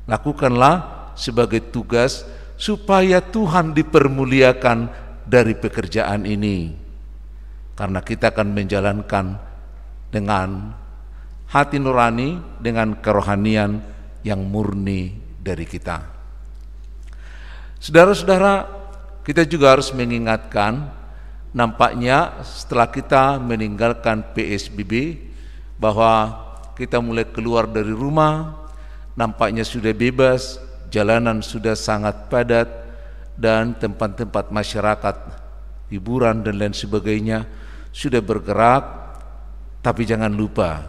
Lakukanlah sebagai tugas supaya Tuhan dipermuliakan dari pekerjaan ini, karena kita akan menjalankan dengan hati nurani, dengan kerohanian yang murni dari kita. Saudara-saudara, kita juga harus mengingatkan, nampaknya setelah kita meninggalkan PSBB, bahwa kita mulai keluar dari rumah, nampaknya sudah bebas, jalanan sudah sangat padat, dan tempat-tempat masyarakat, hiburan dan lain sebagainya sudah bergerak. Tapi jangan lupa,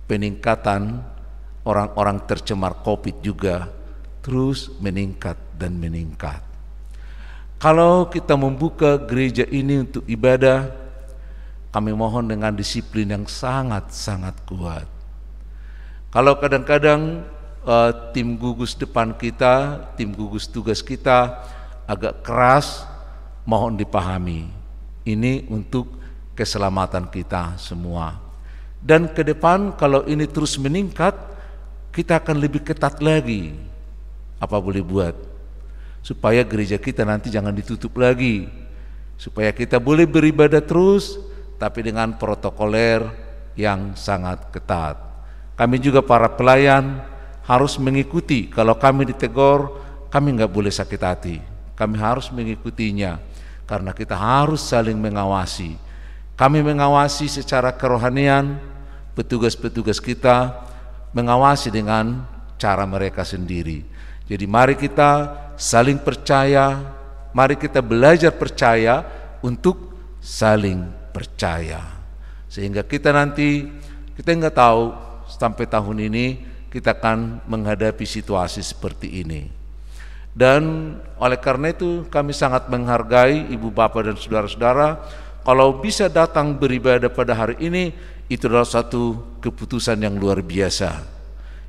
peningkatan orang-orang tercemar COVID juga terus meningkat dan meningkat. Kalau kita membuka gereja ini untuk ibadah, kami mohon dengan disiplin yang sangat-sangat kuat. Kalau kadang-kadang tim gugus depan kita, tim gugus tugas kita agak keras, mohon dipahami. Ini untuk keselamatan kita semua. Dan ke depan kalau ini terus meningkat, kita akan lebih ketat lagi. Apa boleh buat? Supaya gereja kita nanti jangan ditutup lagi. Supaya kita boleh beribadah terus, tapi dengan protokoler yang sangat ketat. Kami juga para pelayan harus mengikuti. Kalau kami ditegur, kami nggak boleh sakit hati. Kami harus mengikutinya, karena kita harus saling mengawasi. Kami mengawasi secara kerohanian, petugas-petugas kita mengawasi dengan cara mereka sendiri. Jadi mari kita saling percaya, mari kita belajar percaya untuk saling percaya. Sehingga kita nanti, kita nggak tahu sampai tahun ini kita akan menghadapi situasi seperti ini. Dan oleh karena itu kami sangat menghargai ibu bapak dan saudara-saudara. Kalau bisa datang beribadah pada hari ini, itu adalah satu keputusan yang luar biasa,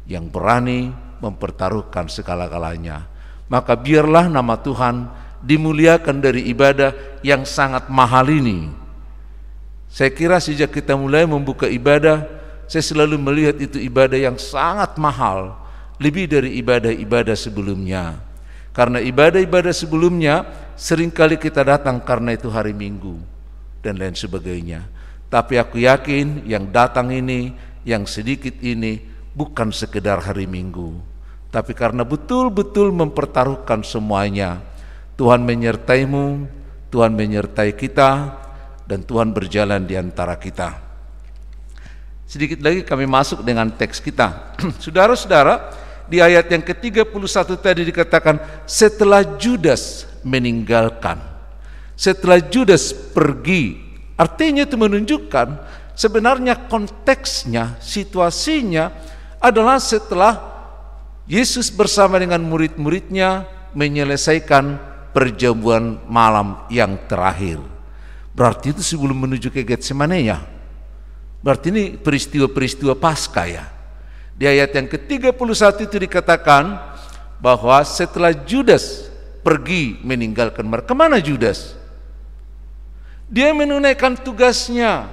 yang berani mempertaruhkan segala-galanya. Maka biarlah nama Tuhan dimuliakan dari ibadah yang sangat mahal ini. Saya kira sejak kita mulai membuka ibadah, saya selalu melihat itu ibadah yang sangat mahal, lebih dari ibadah-ibadah sebelumnya. Karena ibadah-ibadah sebelumnya seringkali kita datang karena itu hari Minggu dan lain sebagainya. Tapi aku yakin yang datang ini, yang sedikit ini, bukan sekedar hari Minggu, tapi karena betul-betul mempertaruhkan semuanya. Tuhan menyertaimu, Tuhan menyertai kita, dan Tuhan berjalan di antara kita. Sedikit lagi kami masuk dengan teks kita. Saudara-saudara, di ayat yang ke-31 tadi dikatakan, setelah Judas meninggalkan, setelah Judas pergi. Artinya itu menunjukkan sebenarnya konteksnya, situasinya adalah setelah Yesus bersama dengan murid-muridnya menyelesaikan perjamuan malam yang terakhir. Berarti itu sebelum menuju ke Getsemane ya. Berarti ini peristiwa-peristiwa Paskah ya. Di ayat yang ke-31 itu dikatakan bahwa setelah Judas pergi meninggalkan mereka. Kemana Judas? Dia menunaikan tugasnya,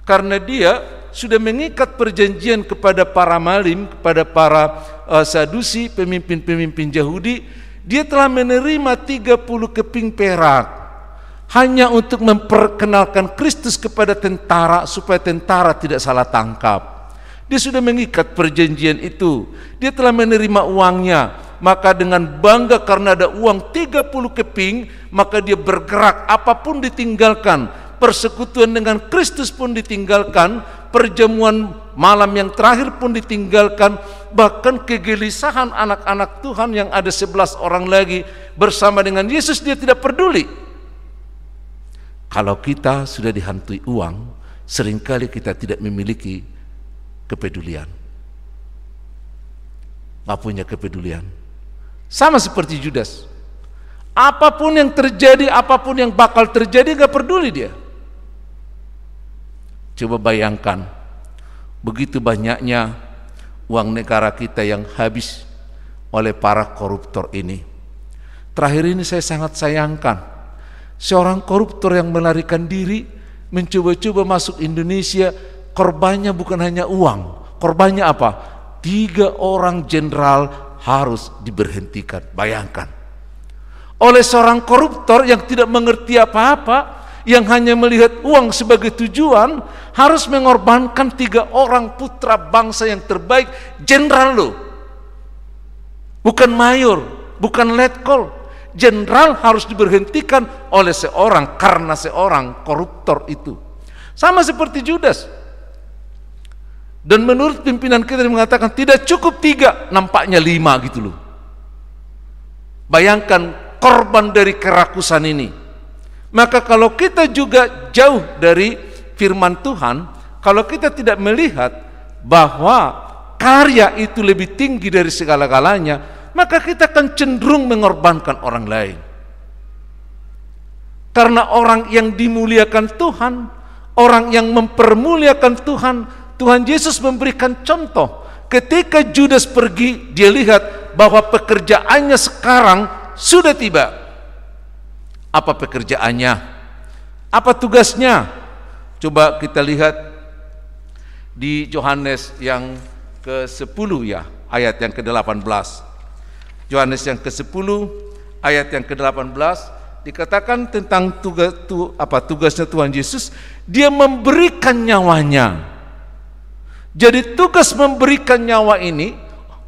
karena dia sudah mengikat perjanjian kepada para malim, kepada para Sadusi, pemimpin-pemimpin Yahudi. Dia telah menerima 30 keping perak hanya untuk memperkenalkan Kristus kepada tentara, supaya tentara tidak salah tangkap. Dia sudah mengikat perjanjian itu. Dia telah menerima uangnya maka dengan bangga karena ada uang 30 keping, maka dia bergerak, apapun ditinggalkan, persekutuan dengan Kristus pun ditinggalkan, perjamuan malam yang terakhir pun ditinggalkan, bahkan kegelisahan anak-anak Tuhan yang ada 11 orang lagi bersama dengan Yesus dia tidak peduli. Kalau kita sudah dihantui uang, seringkali kita tidak memiliki kepedulian, nggak punya kepedulian. Sama seperti Judas, apapun yang terjadi, apapun yang bakal terjadi, nggak peduli dia. Coba bayangkan, begitu banyaknya uang negara kita yang habis oleh para koruptor ini. Terakhir ini saya sangat sayangkan, seorang koruptor yang melarikan diri, mencoba-coba masuk Indonesia, korbannya bukan hanya uang, korbannya apa? 3 orang jenderal harus diberhentikan. Bayangkan, oleh seorang koruptor yang tidak mengerti apa-apa, yang hanya melihat uang sebagai tujuan, harus mengorbankan 3 orang putra bangsa yang terbaik, jenderal loh, bukan mayor, bukan letkol, jenderal harus diberhentikan oleh seorang karena seorang koruptor itu. Sama seperti Judas. Dan menurut pimpinan kita mengatakan tidak cukup 3, nampaknya 5 gitu loh. Bayangkan korban dari kerakusan ini. Maka kalau kita juga jauh dari firman Tuhan, kalau kita tidak melihat bahwa karya itu lebih tinggi dari segala-galanya, maka kita akan cenderung mengorbankan orang lain. Karena orang yang dimuliakan Tuhan, orang yang mempermuliakan Tuhan, Tuhan Yesus memberikan contoh. Ketika Judas pergi, dia lihat bahwa pekerjaannya sekarang sudah tiba. Apa pekerjaannya? Apa tugasnya? Coba kita lihat di Yohanes yang ke-10 ya, ayat yang ke-18. Yohanes yang ke-10 ayat yang ke-18 dikatakan tentang tugasnya Tuhan Yesus, dia memberikan nyawanya. Jadi tugas memberikan nyawa ini,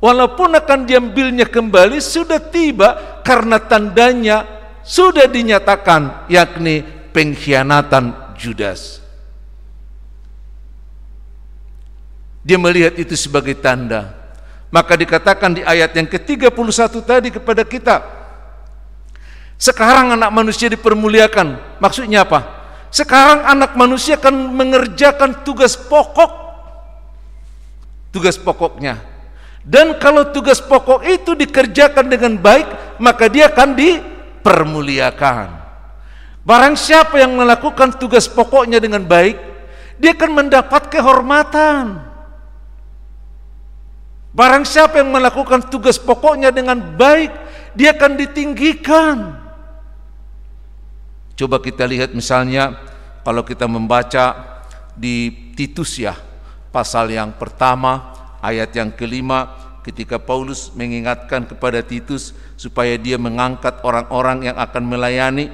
walaupun akan diambilnya kembali, sudah tiba karena tandanya sudah dinyatakan, yakni pengkhianatan Judas. Dia melihat itu sebagai tanda. Maka dikatakan di ayat yang ke-31 tadi kepada kita, sekarang anak manusia dipermuliakan. Maksudnya apa? Sekarang anak manusia akan mengerjakan tugas pokoknya. Dan kalau tugas pokok itu dikerjakan dengan baik, maka dia akan dipermuliakan. Barang siapa yang melakukan tugas pokoknya dengan baik, dia akan mendapat kehormatan. Barang siapa yang melakukan tugas pokoknya dengan baik, dia akan ditinggikan. Coba kita lihat misalnya, kalau kita membaca di Titus ya, pasal yang pertama, ayat yang ke-5, ketika Paulus mengingatkan kepada Titus supaya dia mengangkat orang-orang yang akan melayani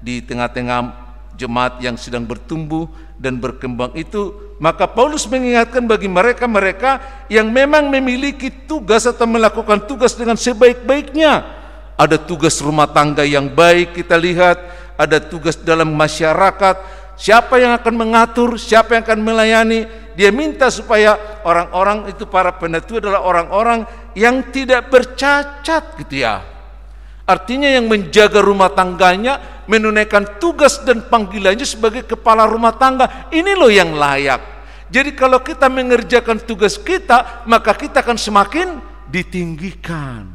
di tengah-tengah jemaat yang sedang bertumbuh dan berkembang itu, maka Paulus mengingatkan bagi mereka-mereka yang memang memiliki tugas atau melakukan tugas dengan sebaik-baiknya. Ada tugas rumah tangga yang baik kita lihat, ada tugas dalam masyarakat, siapa yang akan mengatur, siapa yang akan melayani. Dia minta supaya orang-orang itu, para penatua adalah orang-orang yang tidak bercacat gitu ya. Artinya yang menjaga rumah tangganya, menunaikan tugas dan panggilannya sebagai kepala rumah tangga. Ini loh yang layak. Jadi kalau kita mengerjakan tugas kita, maka kita akan semakin ditinggikan.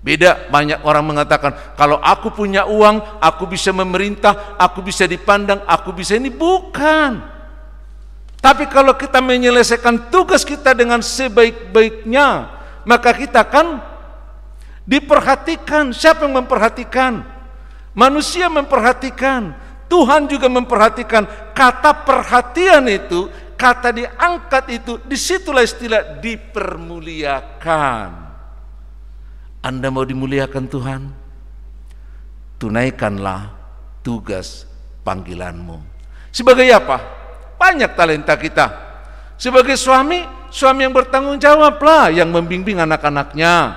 Beda, banyak orang mengatakan, kalau aku punya uang, aku bisa memerintah, aku bisa dipandang, aku bisa ini. Bukan. Tapi kalau kita menyelesaikan tugas kita dengan sebaik-baiknya, maka kita akan diperhatikan. Siapa yang memperhatikan? Manusia memperhatikan, Tuhan juga memperhatikan. Kata perhatian itu, kata diangkat itu, disitulah istilah dipermuliakan. Anda mau dimuliakan Tuhan? Tunaikanlah tugas panggilanmu. Sebagai apa? Banyak talenta kita. Sebagai suami yang bertanggung jawablah, yang membimbing anak-anaknya,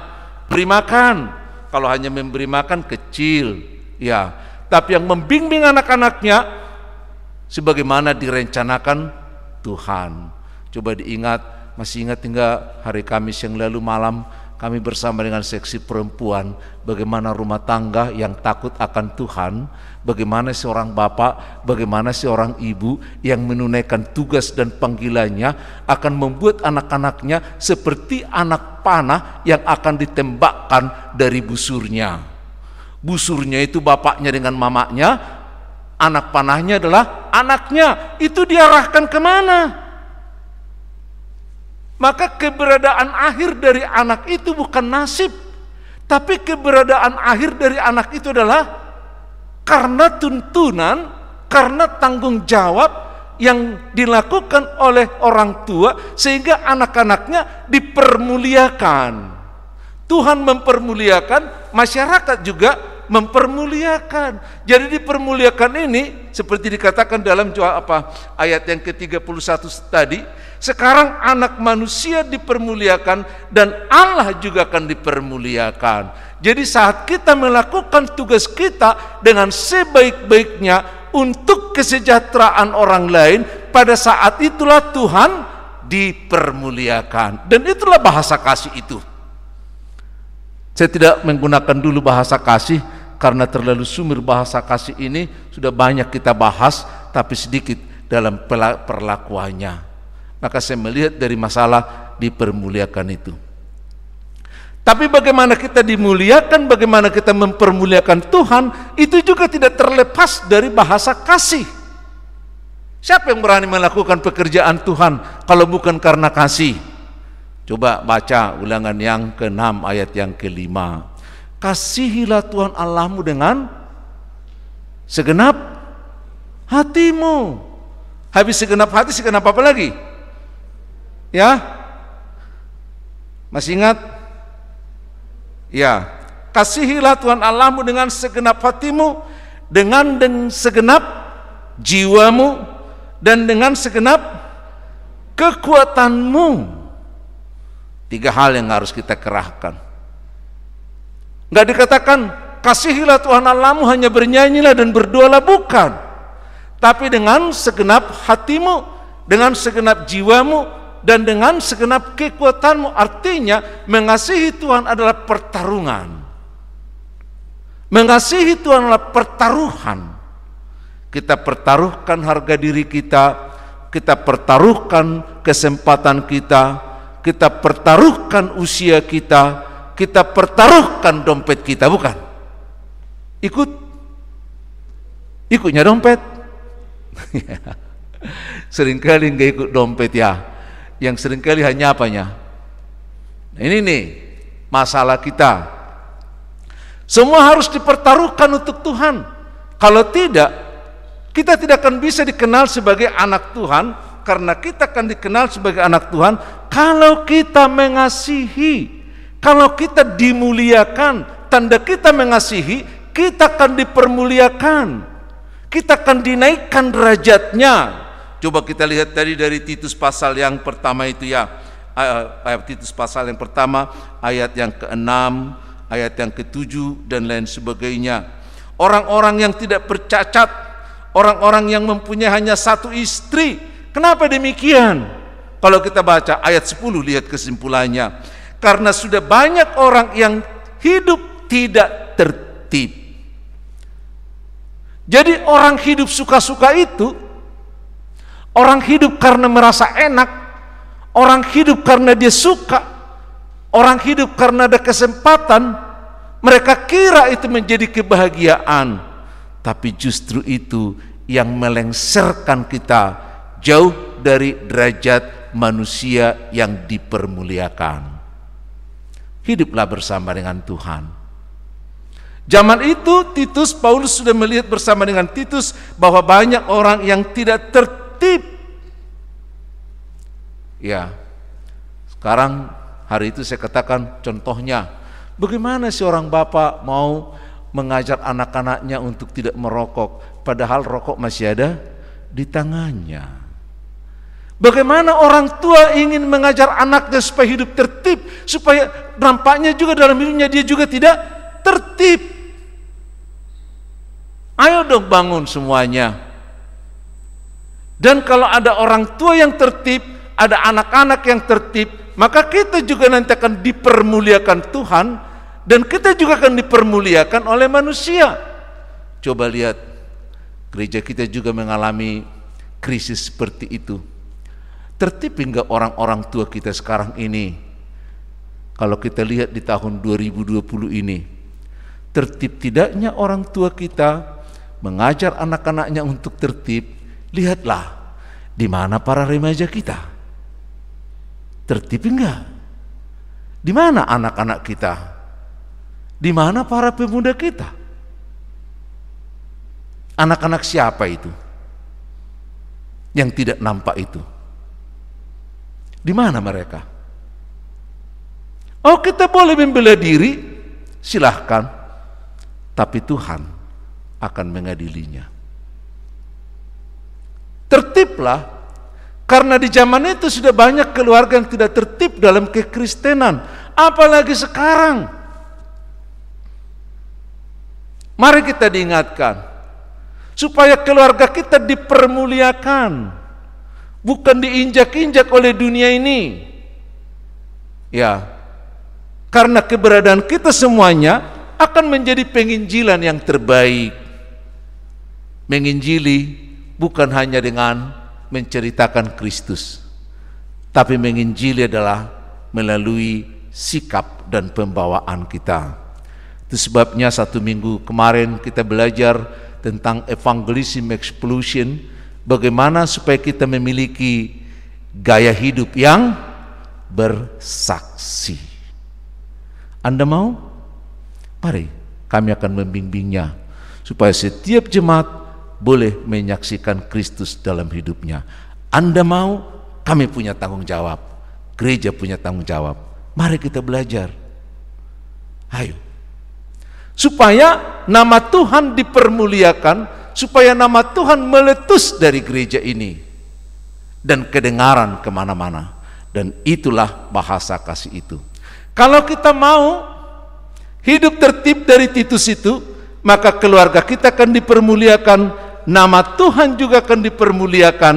beri makan. Kalau hanya memberi makan kecil, ya. Tapi yang membimbing anak-anaknya sebagaimana direncanakan Tuhan. Coba diingat, masih ingat hingga hari Kamis yang lalu malam kami bersama dengan seksi perempuan bagaimana rumah tangga yang takut akan Tuhan, bagaimana seorang bapak, bagaimana seorang ibu yang menunaikan tugas dan panggilannya akan membuat anak-anaknya seperti anak panah yang akan ditembakkan dari busurnya. Busurnya itu bapaknya dengan mamanya, anak panahnya adalah anaknya. Itu diarahkan kemana? Maka keberadaan akhir dari anak itu bukan nasib, tapi keberadaan akhir dari anak itu adalah karena tuntunan, karena tanggung jawab yang dilakukan oleh orang tua sehingga anak-anaknya dipermuliakan. Tuhan mempermuliakan, masyarakat juga mempermuliakan. Jadi dipermuliakan ini seperti dikatakan dalam ayat yang ke-31 tadi, sekarang anak manusia dipermuliakan dan Allah juga akan dipermuliakan. Jadi saat kita melakukan tugas kita dengan sebaik-baiknya untuk kesejahteraan orang lain, pada saat itulah Tuhan dipermuliakan. Dan itulah bahasa kasih itu. Saya tidak menggunakan dulu bahasa kasih karena terlalu sumir bahasa kasih ini sudah banyak kita bahas, tapi sedikit dalam perlakuannya. Maka saya melihat dari masalah dipermuliakan itu. Tapi bagaimana kita dimuliakan, bagaimana kita mempermuliakan Tuhan, itu juga tidak terlepas dari bahasa kasih. Siapa yang berani melakukan pekerjaan Tuhan kalau bukan karena kasih? Coba baca Ulangan yang ke-6 ayat yang ke-5. Kasihilah Tuhan Allahmu dengan segenap hatimu. Habis segenap hati, segenap apa lagi? Ya, masih ingat? Ya, kasihilah Tuhan Allahmu dengan segenap hatimu, dengan segenap jiwamu, dan dengan segenap kekuatanmu. 3 hal yang harus kita kerahkan. Enggak dikatakan kasihilah Tuhan Allahmu hanya bernyanyilah dan berdoalah, bukan. Tapi dengan segenap hatimu, dengan segenap jiwamu, dan dengan segenap kekuatanmu. Artinya mengasihi Tuhan adalah pertarungan. Mengasihi Tuhan adalah pertaruhan. Kita pertaruhkan harga diri kita, kita pertaruhkan kesempatan kita pertaruhkan usia kita pertaruhkan dompet kita, bukan? Ikutnya dompet. Seringkali nggak ikut dompet ya. Yang seringkali hanya apanya? Nah, ini nih masalah kita. Semua harus dipertaruhkan untuk Tuhan. Kalau tidak, kita tidak akan bisa dikenal sebagai anak Tuhan, karena kita akan dikenal sebagai anak Tuhan kalau kita mengasihi, kalau kita dimuliakan. Tanda kita mengasihi, kita akan dipermuliakan, kita akan dinaikkan derajatnya. Coba kita lihat tadi dari Titus pasal yang pertama itu ya, Titus pasal yang pertama ayat yang ke-6, ayat yang ke-7 dan lain sebagainya. Orang-orang yang tidak bercacat, orang-orang yang mempunyai hanya satu istri. Kenapa demikian? Kalau kita baca ayat 10, lihat kesimpulannya. Karena sudah banyak orang yang hidup tidak tertib. Jadi orang hidup suka-suka itu, orang hidup karena merasa enak, orang hidup karena dia suka, orang hidup karena ada kesempatan, mereka kira itu menjadi kebahagiaan. Tapi justru itu yang melengsarkan kita jauh dari derajat manusia yang dipermuliakan. Hiduplah bersama dengan Tuhan. Zaman itu Paulus sudah melihat bersama dengan Titus bahwa banyak orang yang tidak tertib. Ya, sekarang hari itu saya katakan contohnya, bagaimana seorang bapak mau mengajar anak-anaknya untuk tidak merokok, padahal rokok masih ada di tangannya. Bagaimana orang tua ingin mengajar anaknya supaya hidup tertib, supaya nampaknya juga dalam hidupnya dia juga tidak tertib. Ayo dong bangun semuanya. Dan kalau ada orang tua yang tertib, ada anak-anak yang tertib, maka kita juga nanti akan dipermuliakan Tuhan, dan kita juga akan dipermuliakan oleh manusia. Coba lihat, gereja kita juga mengalami krisis seperti itu. Tertib hingga orang-orang tua kita sekarang ini. Kalau kita lihat di tahun 2020 ini, tertib tidaknya orang tua kita mengajar anak-anaknya untuk tertib. Lihatlah, di mana para remaja kita? Tertib enggak? Di mana anak-anak kita? Di mana para pemuda kita? Anak-anak siapa itu? Yang tidak nampak itu? Di mana mereka? Oh, kita boleh membela diri, silahkan. Tapi Tuhan akan mengadilinya. Tertiblah, karena di zaman itu sudah banyak keluarga yang tidak tertib dalam kekristenan. Apalagi sekarang. Mari kita diingatkan, supaya keluarga kita dipermuliakan, bukan diinjak-injak oleh dunia ini. Ya, karena keberadaan kita semuanya akan menjadi penginjilan yang terbaik. Menginjili bukan hanya dengan menceritakan Kristus, tapi menginjili adalah melalui sikap dan pembawaan kita. Itu sebabnya 1 minggu kemarin kita belajar tentang evangelism explosion, bagaimana supaya kita memiliki gaya hidup yang bersaksi. Anda mau? Mari, kami akan membimbingnya supaya setiap jemaat boleh menyaksikan Kristus dalam hidupnya. Anda mau? Kami punya tanggung jawab. Gereja punya tanggung jawab. Mari kita belajar. Ayo. Supaya nama Tuhan dipermuliakan, supaya nama Tuhan meletus dari gereja ini dan kedengaran kemana-mana. Dan itulah bahasa kasih itu. Kalau kita mau hidup tertib dari Titus itu, maka keluarga kita akan dipermuliakan, nama Tuhan juga akan dipermuliakan,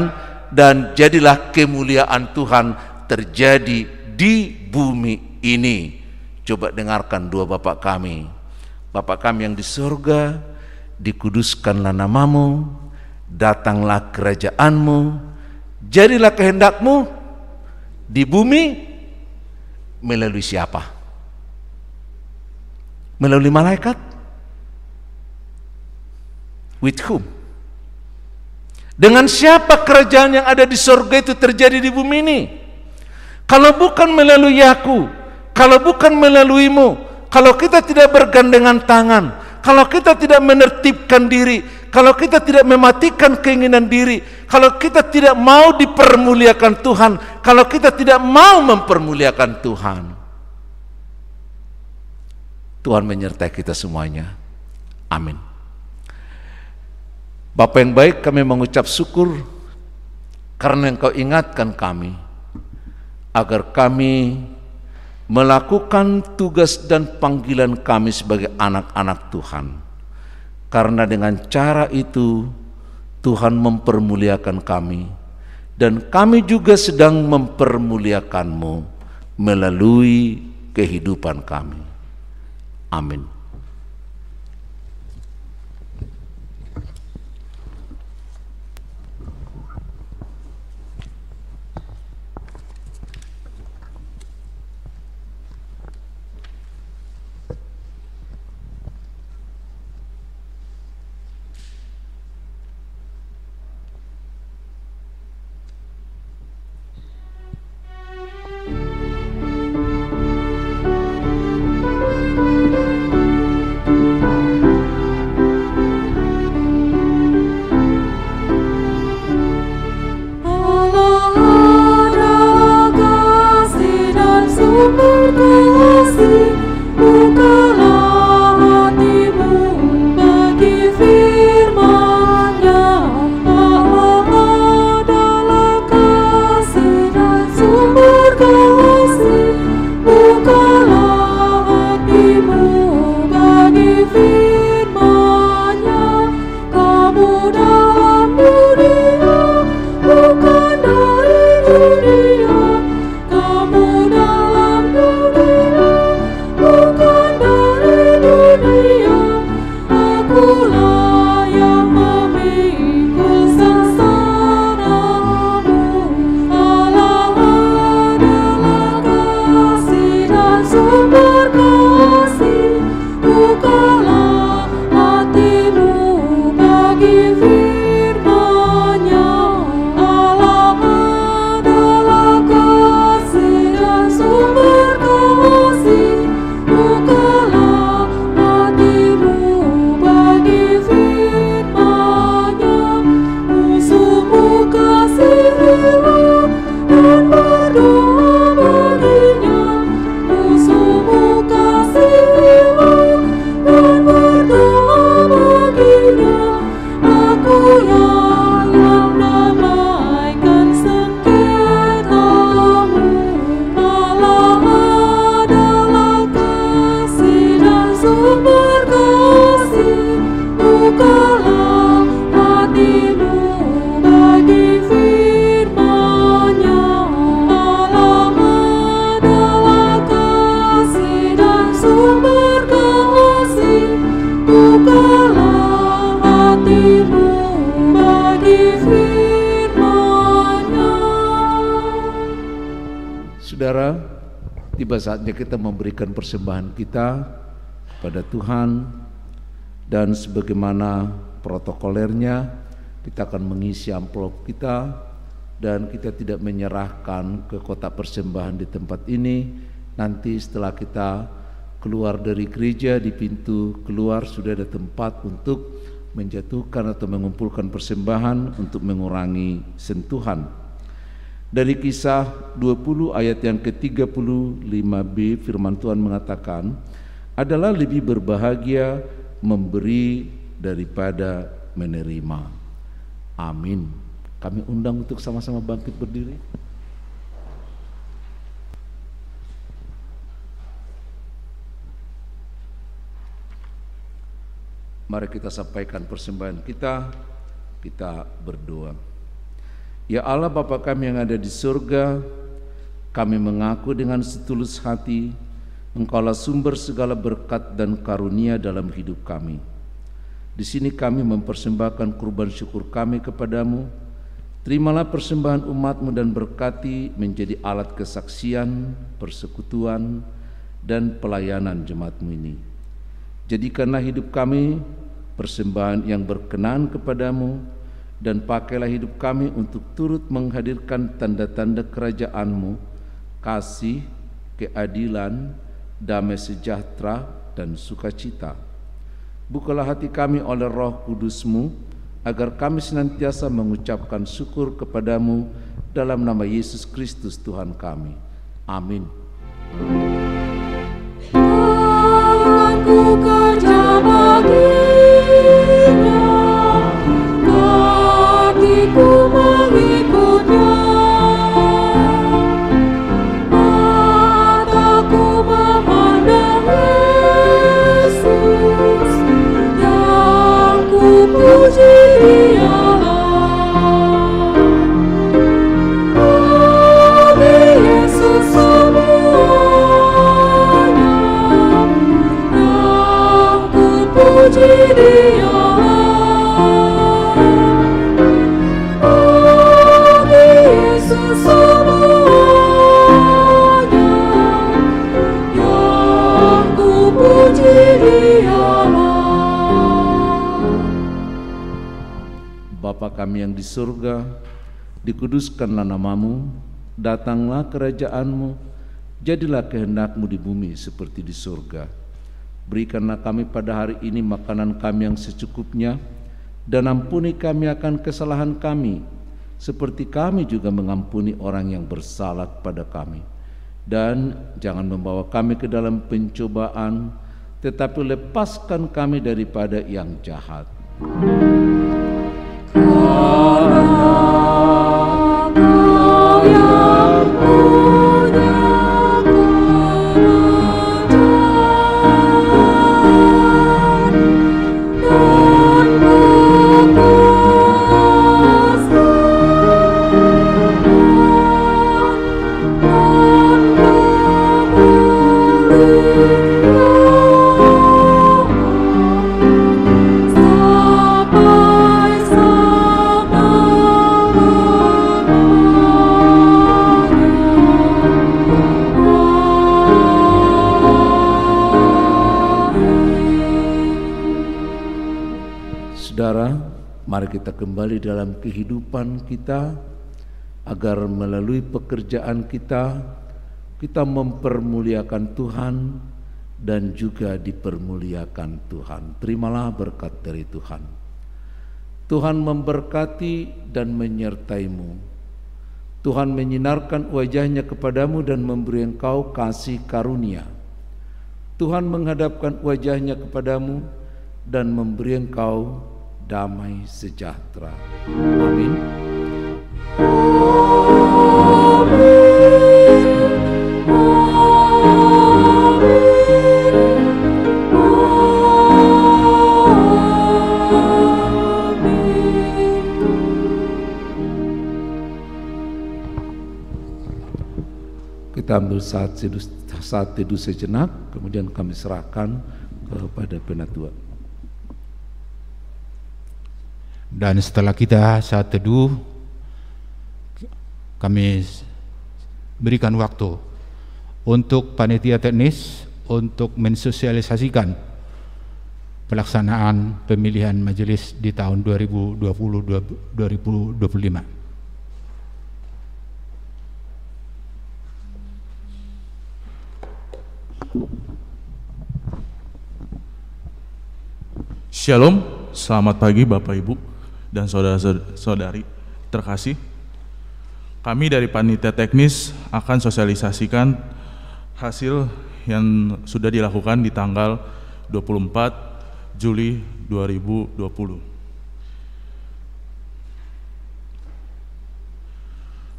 dan jadilah kemuliaan Tuhan terjadi di bumi ini. Coba dengarkan doa Bapa kami. Bapa kami yang di surga, dikuduskanlah namamu, datanglah kerajaanmu, jadilah kehendakmu di bumi. Melalui siapa? Melalui malaikat? With whom? Dengan siapa kerajaan yang ada di surga itu terjadi di bumi ini? Kalau bukan melalui aku, kalau bukan melaluimu, kalau kita tidak bergandengan tangan, kalau kita tidak menertibkan diri, kalau kita tidak mematikan keinginan diri, kalau kita tidak mau dipermuliakan Tuhan, kalau kita tidak mau mempermuliakan Tuhan, Tuhan menyertai kita semuanya. Amin. Bapa yang baik, kami mengucap syukur karena Engkau ingatkan kami agar kami melakukan tugas dan panggilan kami sebagai anak-anak Tuhan. Karena dengan cara itu Tuhan mempermuliakan kami, dan kami juga sedang mempermuliakan-Mu melalui kehidupan kami. Amin. Saudara, tiba saatnya kita memberikan persembahan kita kepada Tuhan, dan sebagaimana protokolernya kita akan mengisi amplop kita, dan kita tidak menyerahkan ke kotak persembahan di tempat ini. Nanti setelah kita keluar dari gereja, di pintu keluar sudah ada tempat untuk menjatuhkan atau mengumpulkan persembahan untuk mengurangi sentuhan. Dari Kisah 20 ayat yang ke-35b, firman Tuhan mengatakan, adalah lebih berbahagia memberi daripada menerima. Amin. Kami undang untuk sama-sama bangkit berdiri. Mari kita sampaikan persembahan kita, kita berdoa. Ya Allah Bapa kami yang ada di surga, kami mengaku dengan setulus hati Engkaulah sumber segala berkat dan karunia dalam hidup kami. Di sini kami mempersembahkan kurban syukur kami kepadamu. Terimalah persembahan umat-Mu dan berkati menjadi alat kesaksian, persekutuan, dan pelayanan jemaat-Mu ini. Jadikanlah hidup kami persembahan yang berkenan kepadamu, dan pakailah hidup kami untuk turut menghadirkan tanda-tanda kerajaan-Mu, kasih, keadilan, damai sejahtera, dan sukacita. Bukalah hati kami oleh Roh Kudus-Mu, agar kami senantiasa mengucapkan syukur kepadamu dalam nama Yesus Kristus Tuhan kami. Amin. Aku kerja baginya, kakiku mengikutnya, mataku memandang Yesus, yang ku puji Dialah. Bagi Yesus semuanya, yang ku puji Dialah. Bagi Yesus semuanya, yang ku puji Dialah. Bapa kami yang di surga, dikuduskanlah namamu, datanglah kerajaan-Mu, jadilah kehendak-Mu di bumi seperti di surga. Berikanlah kami pada hari ini makanan kami yang secukupnya, dan ampuni kami akan kesalahan kami, seperti kami juga mengampuni orang yang bersalah kepada kami. Dan jangan membawa kami ke dalam pencobaan, tetapi lepaskan kami daripada yang jahat. Kau yang punya kerajaan dan Saudara, mari kita kembali dalam kehidupan kita, agar melalui pekerjaan kita, kita mempermuliakan Tuhan dan juga dipermuliakan Tuhan. Terimalah berkat dari Tuhan. Tuhan memberkati dan menyertai-Mu. Tuhan menyinarkan wajah-Nya kepadamu dan memberi engkau kasih karunia. Tuhan menghadapkan wajah-Nya kepadamu dan memberi engkau damai sejahtera. Amin. Kita ambil saat teduh sejenak, kemudian kami serahkan kepada penatua. Dan setelah kita saat teduh, kami berikan waktu untuk panitia teknis untuk mensosialisasikan pelaksanaan pemilihan majelis di tahun 2020-2025. Shalom, selamat pagi Bapak Ibu dan saudara-saudari terkasih. Kami dari panitia teknis akan sosialisasikan hasil yang sudah dilakukan di tanggal 24 Juli 2020.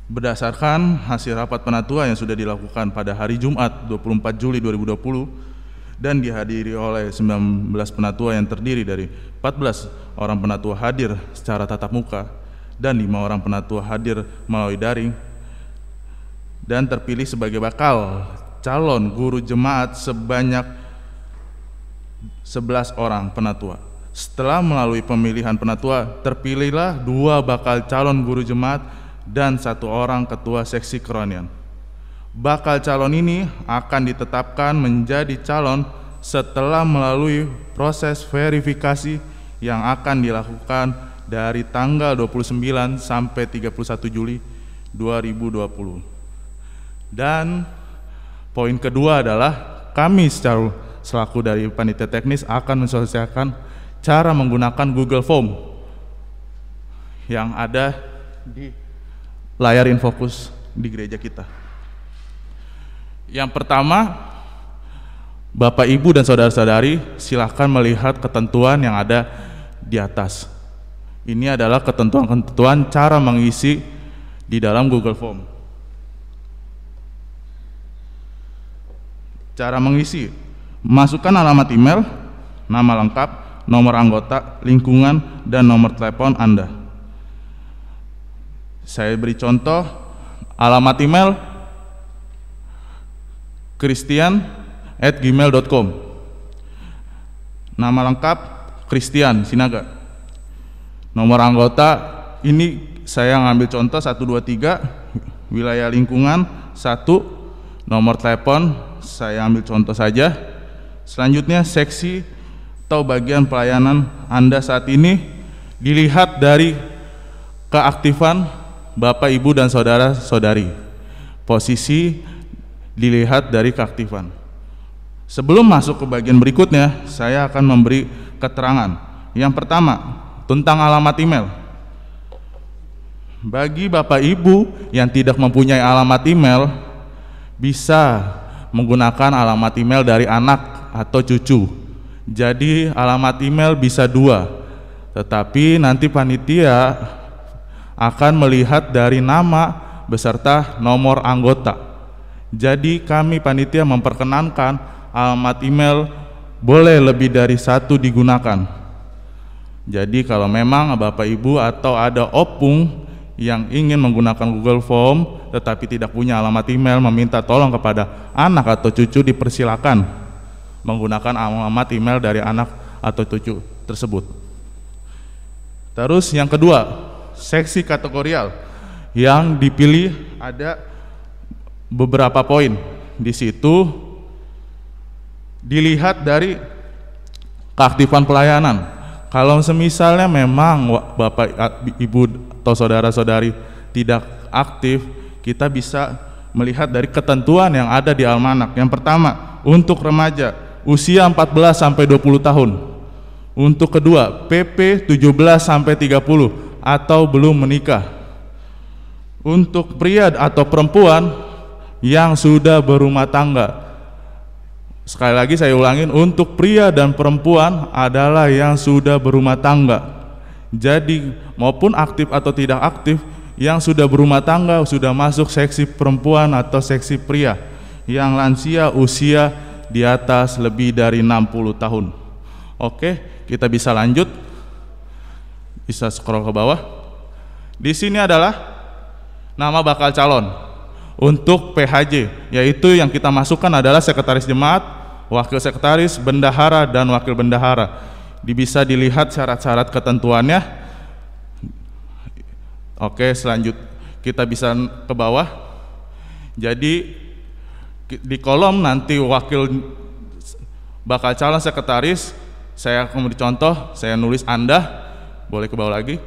Berdasarkan hasil rapat penatua yang sudah dilakukan pada hari Jumat 24 Juli 2020 dan dihadiri oleh 19 penatua yang terdiri dari 14 orang penatua hadir secara tatap muka dan 5 orang penatua hadir melalui daring, dan terpilih sebagai bakal calon guru jemaat sebanyak 11 orang penatua. Setelah melalui pemilihan penatua, terpilihlah 2 bakal calon guru jemaat dan 1 orang ketua seksi kerohanian. Bakal calon ini akan ditetapkan menjadi calon setelah melalui proses verifikasi yang akan dilakukan dari tanggal 29 sampai 31 Juli 2020. Dan poin kedua adalah kami selaku dari panitia teknis akan mensosialisasikan cara menggunakan Google Form yang ada di layar infokus di gereja kita. Yang pertama, Bapak, Ibu, dan saudara-saudari silakan melihat ketentuan yang ada di atas. Ini adalah ketentuan-ketentuan cara mengisi di dalam Google Form. Cara mengisi: masukkan alamat email, nama lengkap, nomor anggota, lingkungan, dan nomor telepon Anda. Saya beri contoh, alamat email christian@gmail.com, nama lengkap Christian Sinaga, nomor anggota ini saya ngambil contoh 123, wilayah lingkungan 1, nomor telepon saya ambil contoh saja. Selanjutnya seksi atau bagian pelayanan Anda saat ini dilihat dari keaktifan Bapak, Ibu, dan saudara-saudari. Posisi dilihat dari keaktifan. Sebelum masuk ke bagian berikutnya, saya akan memberi keterangan. Yang pertama, tentang alamat email. Bagi Bapak Ibu yang tidak mempunyai alamat email, bisa menggunakan alamat email dari anak atau cucu. Jadi alamat email bisa 2, tetapi nanti panitia akan melihat dari nama beserta nomor anggota. Jadi kami panitia memperkenankan alamat email boleh lebih dari 1 digunakan. Jadi kalau memang Bapak Ibu atau ada opung yang ingin menggunakan Google Form tetapi tidak punya alamat email, meminta tolong kepada anak atau cucu, dipersilakan menggunakan alamat email dari anak atau cucu tersebut. Terus yang kedua, seksi kategorial yang dipilih ada beberapa poin. Di situ dilihat dari keaktifan pelayanan. Kalau semisalnya memang Bapak, Ibu, atau saudara-saudari tidak aktif, kita bisa melihat dari ketentuan yang ada di almanak. Yang pertama, untuk remaja usia 14 sampai 20 tahun. Untuk kedua, PP 17 sampai 30 atau belum menikah. Untuk pria atau perempuan yang sudah berumah tangga. Sekali lagi saya ulangin, untuk pria dan perempuan adalah yang sudah berumah tangga. Jadi maupun aktif atau tidak aktif, yang sudah berumah tangga sudah masuk seksi perempuan atau seksi pria. Yang lansia usia di atas lebih dari 60 tahun. Oke, kita bisa lanjut. Bisa scroll ke bawah. Di sini adalah nama bakal calon. Untuk PHJ, yaitu yang kita masukkan adalah sekretaris jemaat, wakil sekretaris, bendahara, dan wakil bendahara. Bisa dilihat syarat-syarat ketentuannya. Oke, selanjut kita bisa ke bawah. Jadi Di kolom nanti wakil bakal calon sekretaris, saya akan beri contoh, saya nulis Anda, boleh ke bawah lagi.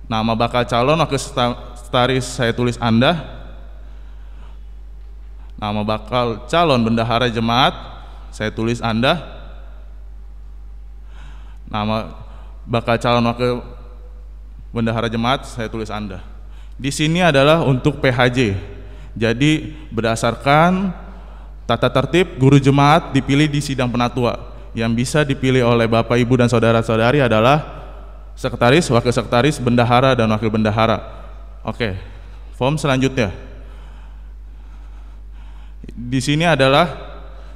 Nama bakal calon wakil sekretaris saya tulis Anda. Nama bakal calon bendahara jemaat saya tulis Anda. Nama bakal calon wakil bendahara jemaat saya tulis Anda. Di sini adalah untuk PHJ. Jadi berdasarkan tata tertib, guru jemaat dipilih di sidang penatua. Yang bisa dipilih oleh Bapak, Ibu, dan saudara-saudari adalah sekretaris, wakil sekretaris, bendahara, dan wakil bendahara. Oke, form selanjutnya. Di sini adalah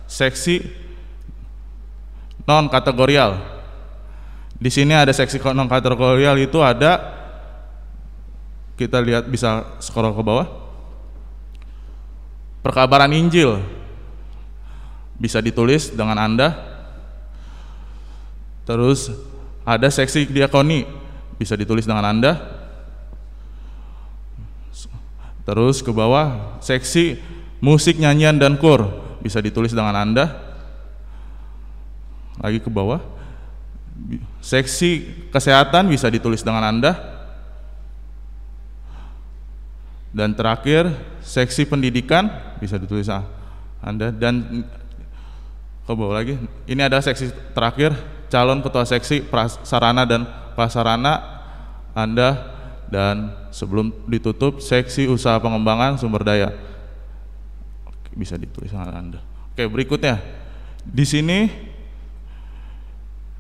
seksi non kategorial. Di sini ada seksi non kategorial, itu ada, kita lihat, bisa scroll ke bawah. Perkabaran Injil bisa ditulis dengan Anda. Terus ada seksi diakoni, bisa ditulis dengan Anda. Terus ke bawah, seksi musik, nyanyian, dan kur, bisa ditulis dengan Anda. Lagi ke bawah, seksi kesehatan bisa ditulis dengan Anda. Dan terakhir, seksi pendidikan bisa ditulis Anda. Dan ke bawah lagi, ini adalah seksi terakhir, calon ketua seksi prasarana dan prasarana Anda. Dan sebelum ditutup, seksi usaha pengembangan sumber daya bisa ditulis dengan Anda. Oke, berikutnya di sini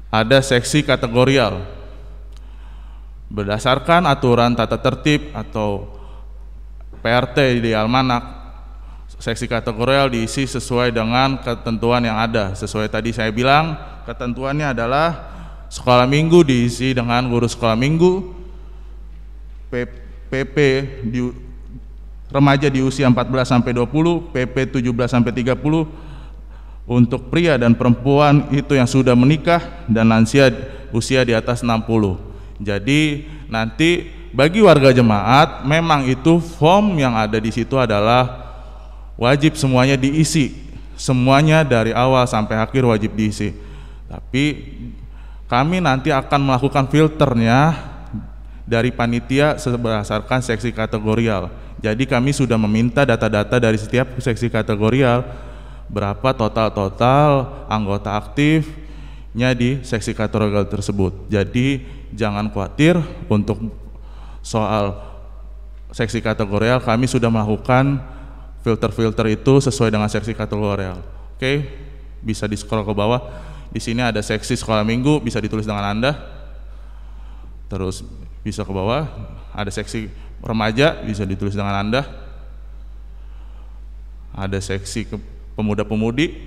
ada seksi kategorial. Berdasarkan aturan tata tertib atau PRT di Almanak, seksi kategorial diisi sesuai dengan ketentuan yang ada. Sesuai tadi saya bilang, ketentuannya adalah sekolah minggu diisi dengan guru sekolah minggu, PP di remaja di usia 14-20, PP 17-30 untuk pria dan perempuan itu yang sudah menikah, dan lansia usia di atas 60. Jadi nanti bagi warga jemaat, memang itu form yang ada di situ adalah wajib semuanya diisi, semuanya dari awal sampai akhir wajib diisi. Tapi kami nanti akan melakukan filternya dari panitia berdasarkan seksi kategorial. Jadi kami sudah meminta data-data dari setiap seksi kategorial, berapa total anggota aktifnya di seksi kategorial tersebut. Jadi jangan khawatir untuk soal seksi kategorial, kami sudah melakukan filter-filter itu sesuai dengan seksi kategorial. Oke, bisa di scroll ke bawah. Di sini ada seksi sekolah minggu, bisa ditulis dengan Anda. Terus bisa ke bawah, ada seksi remaja, bisa ditulis dengan Anda. Ada seksi pemuda-pemudi.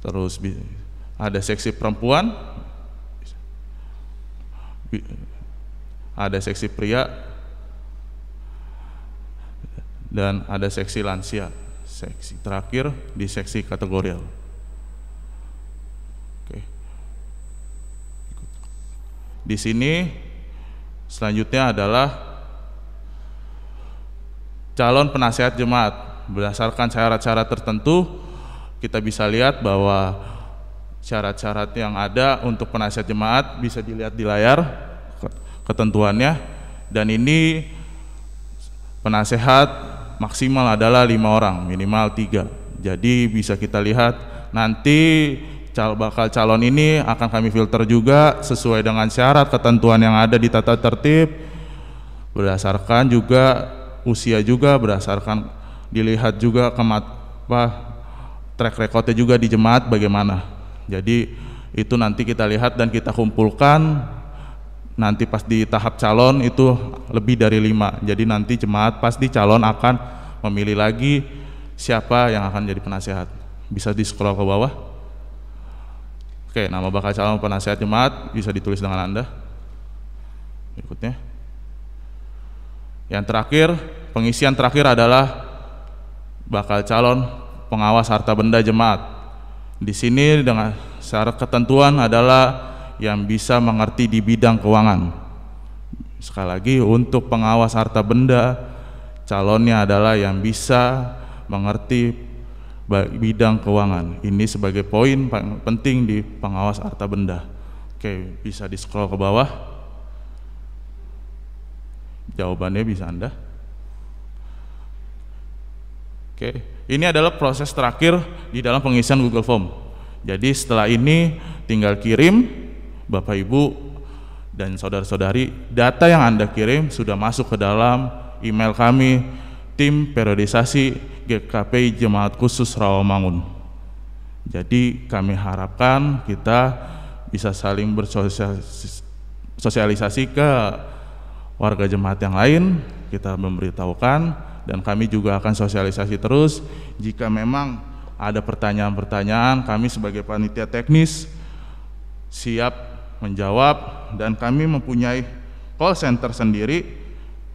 Terus ada seksi perempuan. Ada seksi pria. Dan ada seksi lansia. Seksi terakhir di seksi kategorial. Oke. Di sini selanjutnya adalah calon penasihat jemaat. Berdasarkan syarat-syarat tertentu, kita bisa lihat bahwa syarat-syarat yang ada untuk penasihat jemaat bisa dilihat di layar ketentuannya. Dan ini penasehat maksimal adalah 5 orang, minimal 3. Jadi bisa kita lihat nanti bakal calon ini akan kami filter juga sesuai dengan syarat ketentuan yang ada di tata tertib, berdasarkan juga usia, juga berdasarkan dilihat juga track recordnya juga di jemaat bagaimana. Jadi itu nanti kita lihat dan kita kumpulkan. Nanti pas di tahap calon itu lebih dari 5. Jadi nanti jemaat pasti calon akan memilih lagi siapa yang akan jadi penasehat. Bisa di scroll ke bawah. Oke, nama bakal calon penasehat jemaat bisa ditulis dengan Anda. Berikutnya. Yang terakhir, pengisian terakhir adalah bakal calon pengawas harta benda jemaat. Di sini dengan syarat ketentuan adalah yang bisa mengerti di bidang keuangan. Sekali lagi, untuk pengawas harta benda calonnya adalah yang bisa mengerti bidang keuangan. Ini sebagai poin penting di pengawas harta benda. Oke, bisa di scroll ke bawah. Jawabannya bisa Anda. Oke, ini adalah proses terakhir di dalam pengisian Google Form. Jadi setelah ini tinggal kirim, Bapak Ibu dan saudara-saudari, data yang Anda kirim sudah masuk ke dalam email kami, tim periodisasi GKPI Jemaat Khusus Rawamangun. Jadi kami harapkan kita bisa saling bersosialisasi ke warga jemaat yang lain, kita memberitahukan, dan kami juga akan sosialisasi terus. Jika memang ada pertanyaan-pertanyaan, kami sebagai panitia teknis siap menjawab, dan kami mempunyai call center sendiri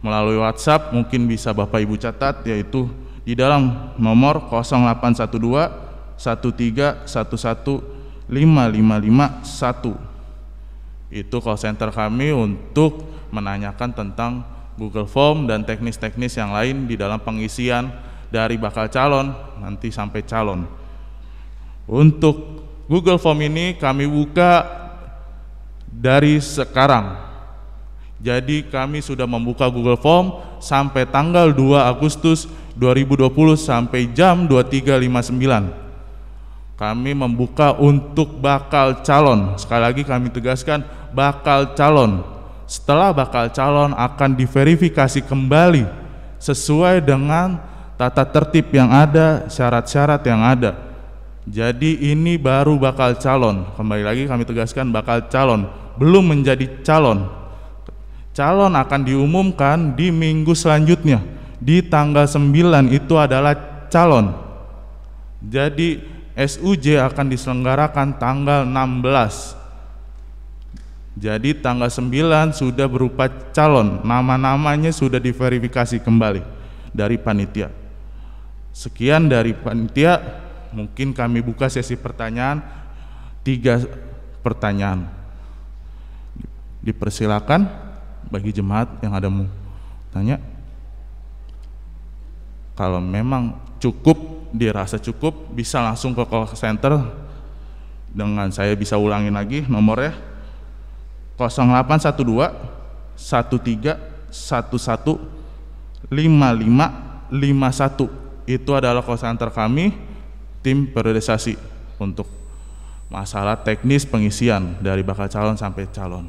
melalui WhatsApp, mungkin bisa Bapak Ibu catat, yaitu di dalam nomor 0812 13 11 5551. Itu call center kami untuk menanyakan tentang Google Form dan teknis-teknis yang lain di dalam pengisian dari bakal calon nanti sampai calon. Untuk Google Form ini kami buka dari sekarang. Jadi kami sudah membuka Google Form sampai tanggal 2 Agustus 2020 sampai jam 23.59. Kami membuka untuk bakal calon. Sekali lagi kami tegaskan, bakal calon. Setelah bakal calon akan diverifikasi kembali sesuai dengan tata tertib yang ada, syarat-syarat yang ada. Jadi ini baru bakal calon. Kembali lagi kami tegaskan, bakal calon, belum menjadi calon. Calon akan diumumkan di minggu selanjutnya, di tanggal 9 itu adalah calon. Jadi SUJ akan diselenggarakan tanggal 16. Jadi tanggal 9 sudah berupa calon, nama-namanya sudah diverifikasi kembali dari panitia. Sekian dari panitia, mungkin kami buka sesi pertanyaan, 3 pertanyaan. Dipersilakan bagi jemaat yang ada mau tanya. Kalau memang cukup, dirasa cukup, bisa langsung ke call center. Dengan saya bisa ulangin lagi nomornya 0812 13 11 5551. Itu adalah call center kami, tim periodisasi untuk masalah teknis pengisian dari bakal calon sampai calon.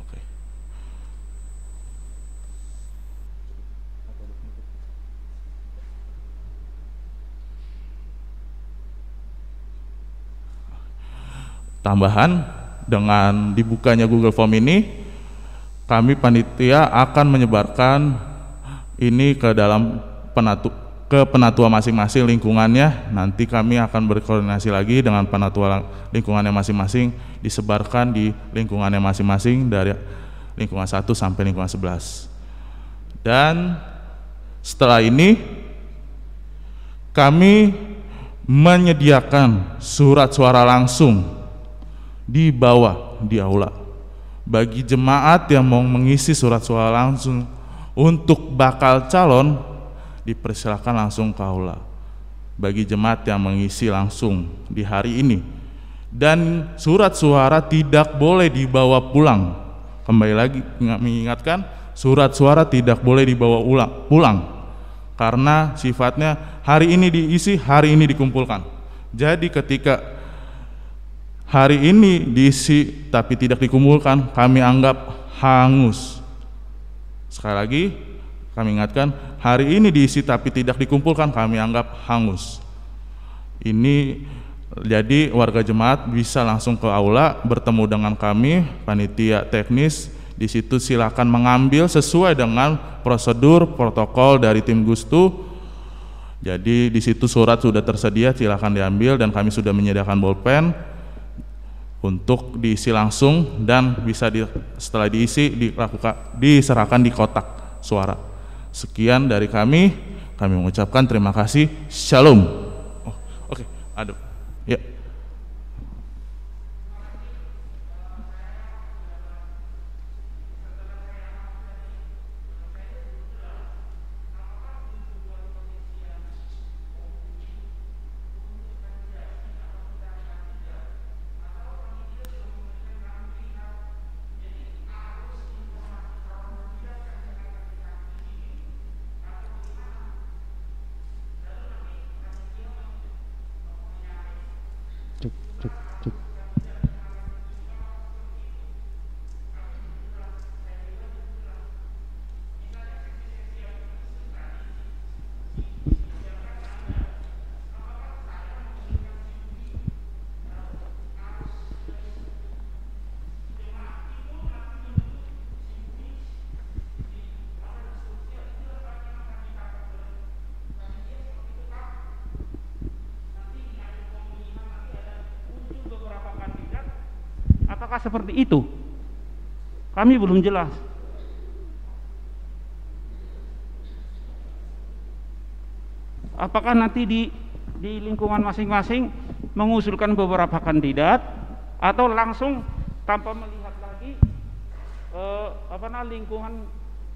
Oke. Tambahan, dengan dibukanya Google Form ini, kami panitia akan menyebarkan ini ke dalam penatua masing-masing lingkungannya. Nanti kami akan berkoordinasi lagi dengan penatua lingkungannya masing-masing, disebarkan di lingkungannya masing-masing dari lingkungan 1 sampai lingkungan 11. Dan setelah ini kami menyediakan surat suara langsung di bawah di aula bagi jemaat yang mau mengisi surat suara langsung untuk bakal calon. Dipersilakan langsung ke aula bagi jemaat yang mengisi langsung di hari ini. Dan surat suara tidak boleh dibawa pulang. Kembali lagi mengingatkan, surat suara tidak boleh dibawa pulang karena sifatnya hari ini diisi, hari ini dikumpulkan. Jadi ketika hari ini diisi tapi tidak dikumpulkan, kami anggap hangus. Sekali lagi kami ingatkan, hari ini diisi tapi tidak dikumpulkan, kami anggap hangus. Ini jadi warga jemaat bisa langsung ke aula bertemu dengan kami panitia teknis. Di situ silakan mengambil sesuai dengan prosedur protokol dari tim Gustu. Jadi di situ surat sudah tersedia, silakan diambil, dan kami sudah menyediakan bolpen untuk diisi langsung, dan bisa setelah diisi diserahkan di kotak suara. Sekian dari kami mengucapkan terima kasih. Shalom. Oh, oke, ada. Ya. Apakah seperti itu? Kami belum jelas. Apakah nanti di lingkungan masing-masing mengusulkan beberapa kandidat, atau langsung tanpa melihat lagi lingkungan?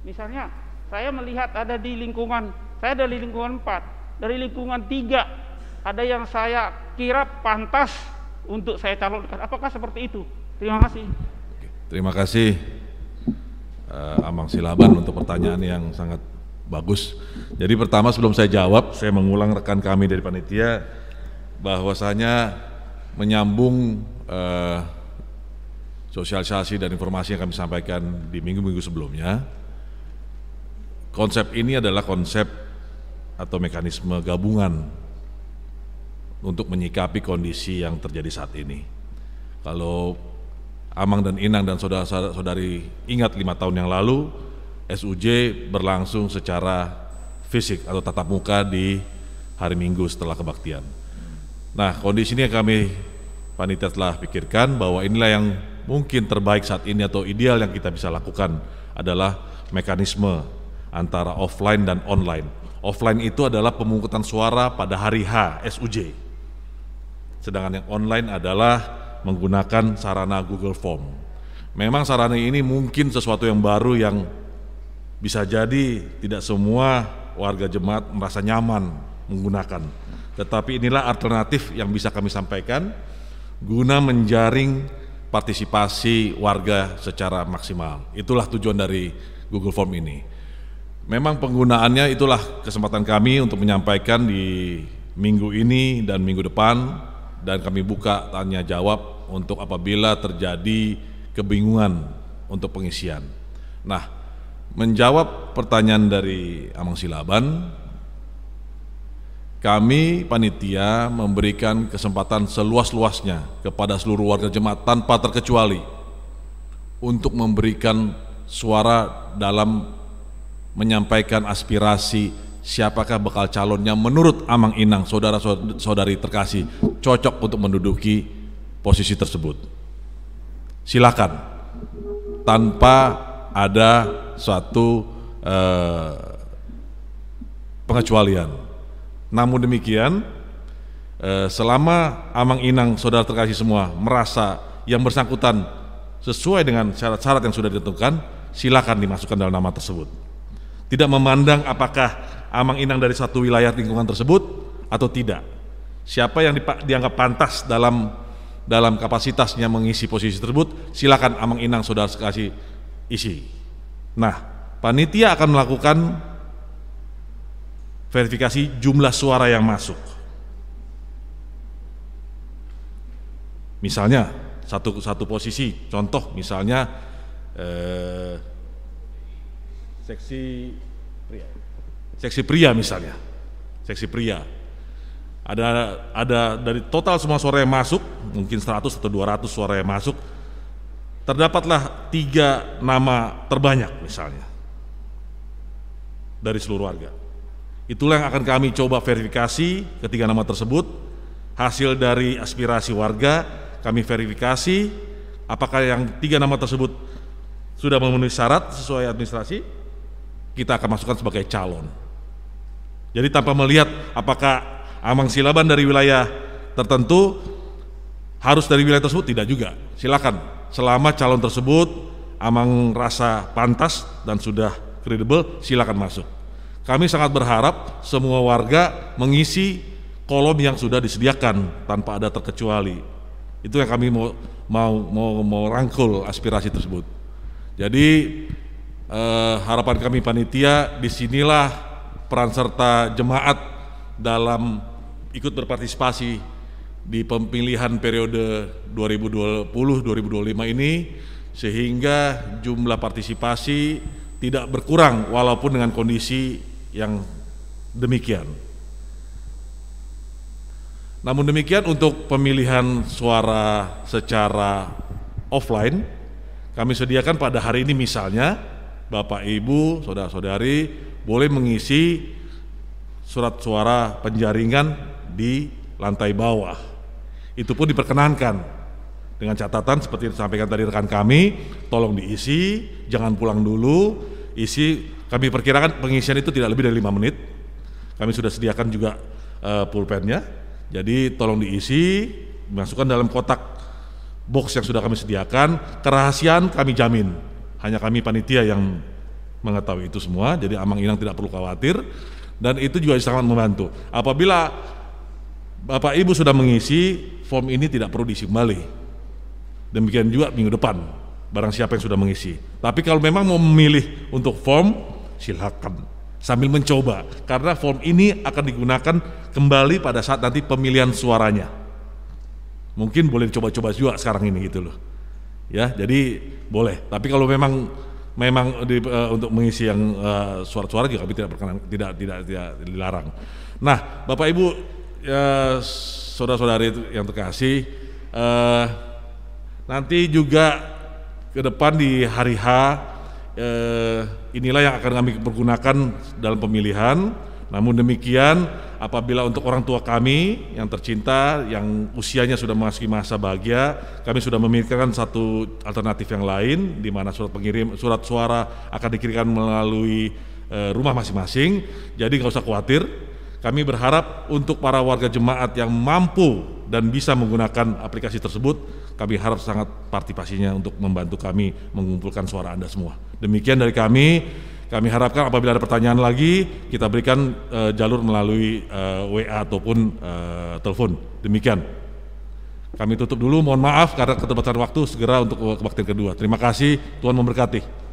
Misalnya saya melihat ada di lingkungan, saya dari lingkungan 4, dari lingkungan 3 ada yang saya kira pantas untuk saya calonkan. Apakah seperti itu? Terima kasih. Terima kasih Amang Silaban untuk pertanyaan yang sangat bagus. Jadi pertama, sebelum saya jawab, saya mengulang rekan kami dari panitia bahwasanya menyambung sosialisasi dan informasi yang kami sampaikan di minggu-minggu sebelumnya. Konsep ini adalah konsep atau mekanisme gabungan untuk menyikapi kondisi yang terjadi saat ini. Kalau Amang dan Inang dan saudara-saudari ingat 5 tahun yang lalu, SUJ berlangsung secara fisik atau tatap muka di hari Minggu setelah kebaktian. Nah, kondisi ini yang kami panitia telah pikirkan bahwa inilah yang mungkin terbaik saat ini atau ideal yang kita bisa lakukan adalah mekanisme antara offline dan online. Offline itu adalah pemungutan suara pada hari H SUJ. Sedangkan yang online adalah menggunakan sarana Google Form. Memang sarana ini mungkin sesuatu yang baru yang bisa jadi tidak semua warga jemaat merasa nyaman menggunakan. Tetapi inilah alternatif yang bisa kami sampaikan guna menjaring partisipasi warga secara maksimal. Itulah tujuan dari Google Form ini. Memang penggunaannya itulah kesempatan kami untuk menyampaikan di minggu ini dan minggu depan, dan kami buka tanya jawab untuk apabila terjadi kebingungan untuk pengisian. Nah, menjawab pertanyaan dari Amang Silaban, kami panitia memberikan kesempatan seluas-luasnya kepada seluruh warga jemaat tanpa terkecuali untuk memberikan suara dalam menyampaikan aspirasi siapakah bakal calonnya menurut Amang Inang, saudara-saudari terkasih, cocok untuk menduduki posisi tersebut. Silakan, tanpa ada suatu pengecualian. Namun demikian, selama Amang Inang, saudara terkasih semua merasa yang bersangkutan sesuai dengan syarat-syarat yang sudah ditentukan, silakan dimasukkan dalam nama tersebut. Tidak memandang apakah Amang Inang dari satu wilayah lingkungan tersebut atau tidak. Siapa yang dianggap pantas dalam kapasitasnya mengisi posisi tersebut, silakan Amang Inang, saudara terkasih, isi. Nah, panitia akan melakukan verifikasi jumlah suara yang masuk. Misalnya satu posisi, contoh misalnya seksi pria misalnya, seksi pria. Ada dari total semua suara yang masuk, mungkin 100 atau 200 suara yang masuk, terdapatlah 3 nama terbanyak misalnya dari seluruh warga. Itulah yang akan kami coba verifikasi ketiga nama tersebut. Hasil dari aspirasi warga kami verifikasi apakah yang 3 nama tersebut sudah memenuhi syarat sesuai administrasi, kita akan masukkan sebagai calon. Jadi tanpa melihat apakah Amang Silaban dari wilayah tertentu harus dari wilayah tersebut, tidak juga. Silakan, selama calon tersebut Amang rasa pantas dan sudah kredibel, silakan masuk. Kami sangat berharap semua warga mengisi kolom yang sudah disediakan tanpa ada terkecuali. Itu yang kami mau rangkul aspirasi tersebut. Jadi harapan kami panitia, disinilah peran serta jemaat dalam ikut berpartisipasi di pemilihan periode 2020-2025 ini, sehingga jumlah partisipasi tidak berkurang walaupun dengan kondisi yang demikian. Namun demikian, untuk pemilihan suara secara offline kami sediakan pada hari ini, misalnya Bapak Ibu, saudara-saudari boleh mengisi surat suara penjaringan di lantai bawah. Itu pun diperkenankan Dengan catatan seperti yang disampaikan tadi rekan kami, tolong diisi, jangan pulang dulu, isi. Kami perkirakan pengisian itu tidak lebih dari 5 menit. Kami sudah sediakan juga pulpennya, jadi tolong diisi, dimasukkan dalam kotak box yang sudah kami sediakan. Kerahasiaan kami jamin, hanya kami panitia yang mengetahui itu semua, jadi Amang Inang tidak perlu khawatir, dan itu juga sangat membantu. Apabila Bapak Ibu sudah mengisi, form ini tidak perlu diisi kembali. Demikian juga minggu depan, barang siapa yang sudah mengisi. Tapi kalau memang mau memilih untuk form, silakan sambil mencoba, karena form ini akan digunakan kembali pada saat nanti pemilihan suaranya. Mungkin boleh coba-coba juga sekarang ini gitu loh. Ya, jadi boleh. Tapi kalau memang untuk mengisi yang suara-suara juga kami tidak berkenan, tidak dilarang. Nah, Bapak Ibu, saudara-saudari yang terkasih, nanti juga ke depan di hari H, inilah yang akan kami pergunakan dalam pemilihan. Namun demikian, apabila untuk orang tua kami yang tercinta, yang usianya sudah memasuki masa bahagia, kami sudah memikirkan satu alternatif yang lain, di mana surat suara akan dikirimkan melalui rumah masing-masing. Jadi nggak usah khawatir. Kami berharap untuk para warga jemaat yang mampu dan bisa menggunakan aplikasi tersebut, kami harap sangat partisipasinya untuk membantu kami mengumpulkan suara Anda semua. Demikian dari kami harapkan apabila ada pertanyaan lagi, kita berikan jalur melalui WA ataupun telepon. Demikian. Kami tutup dulu, mohon maaf karena keterbatasan waktu, segera untuk kebaktian kedua. Terima kasih, Tuhan memberkati.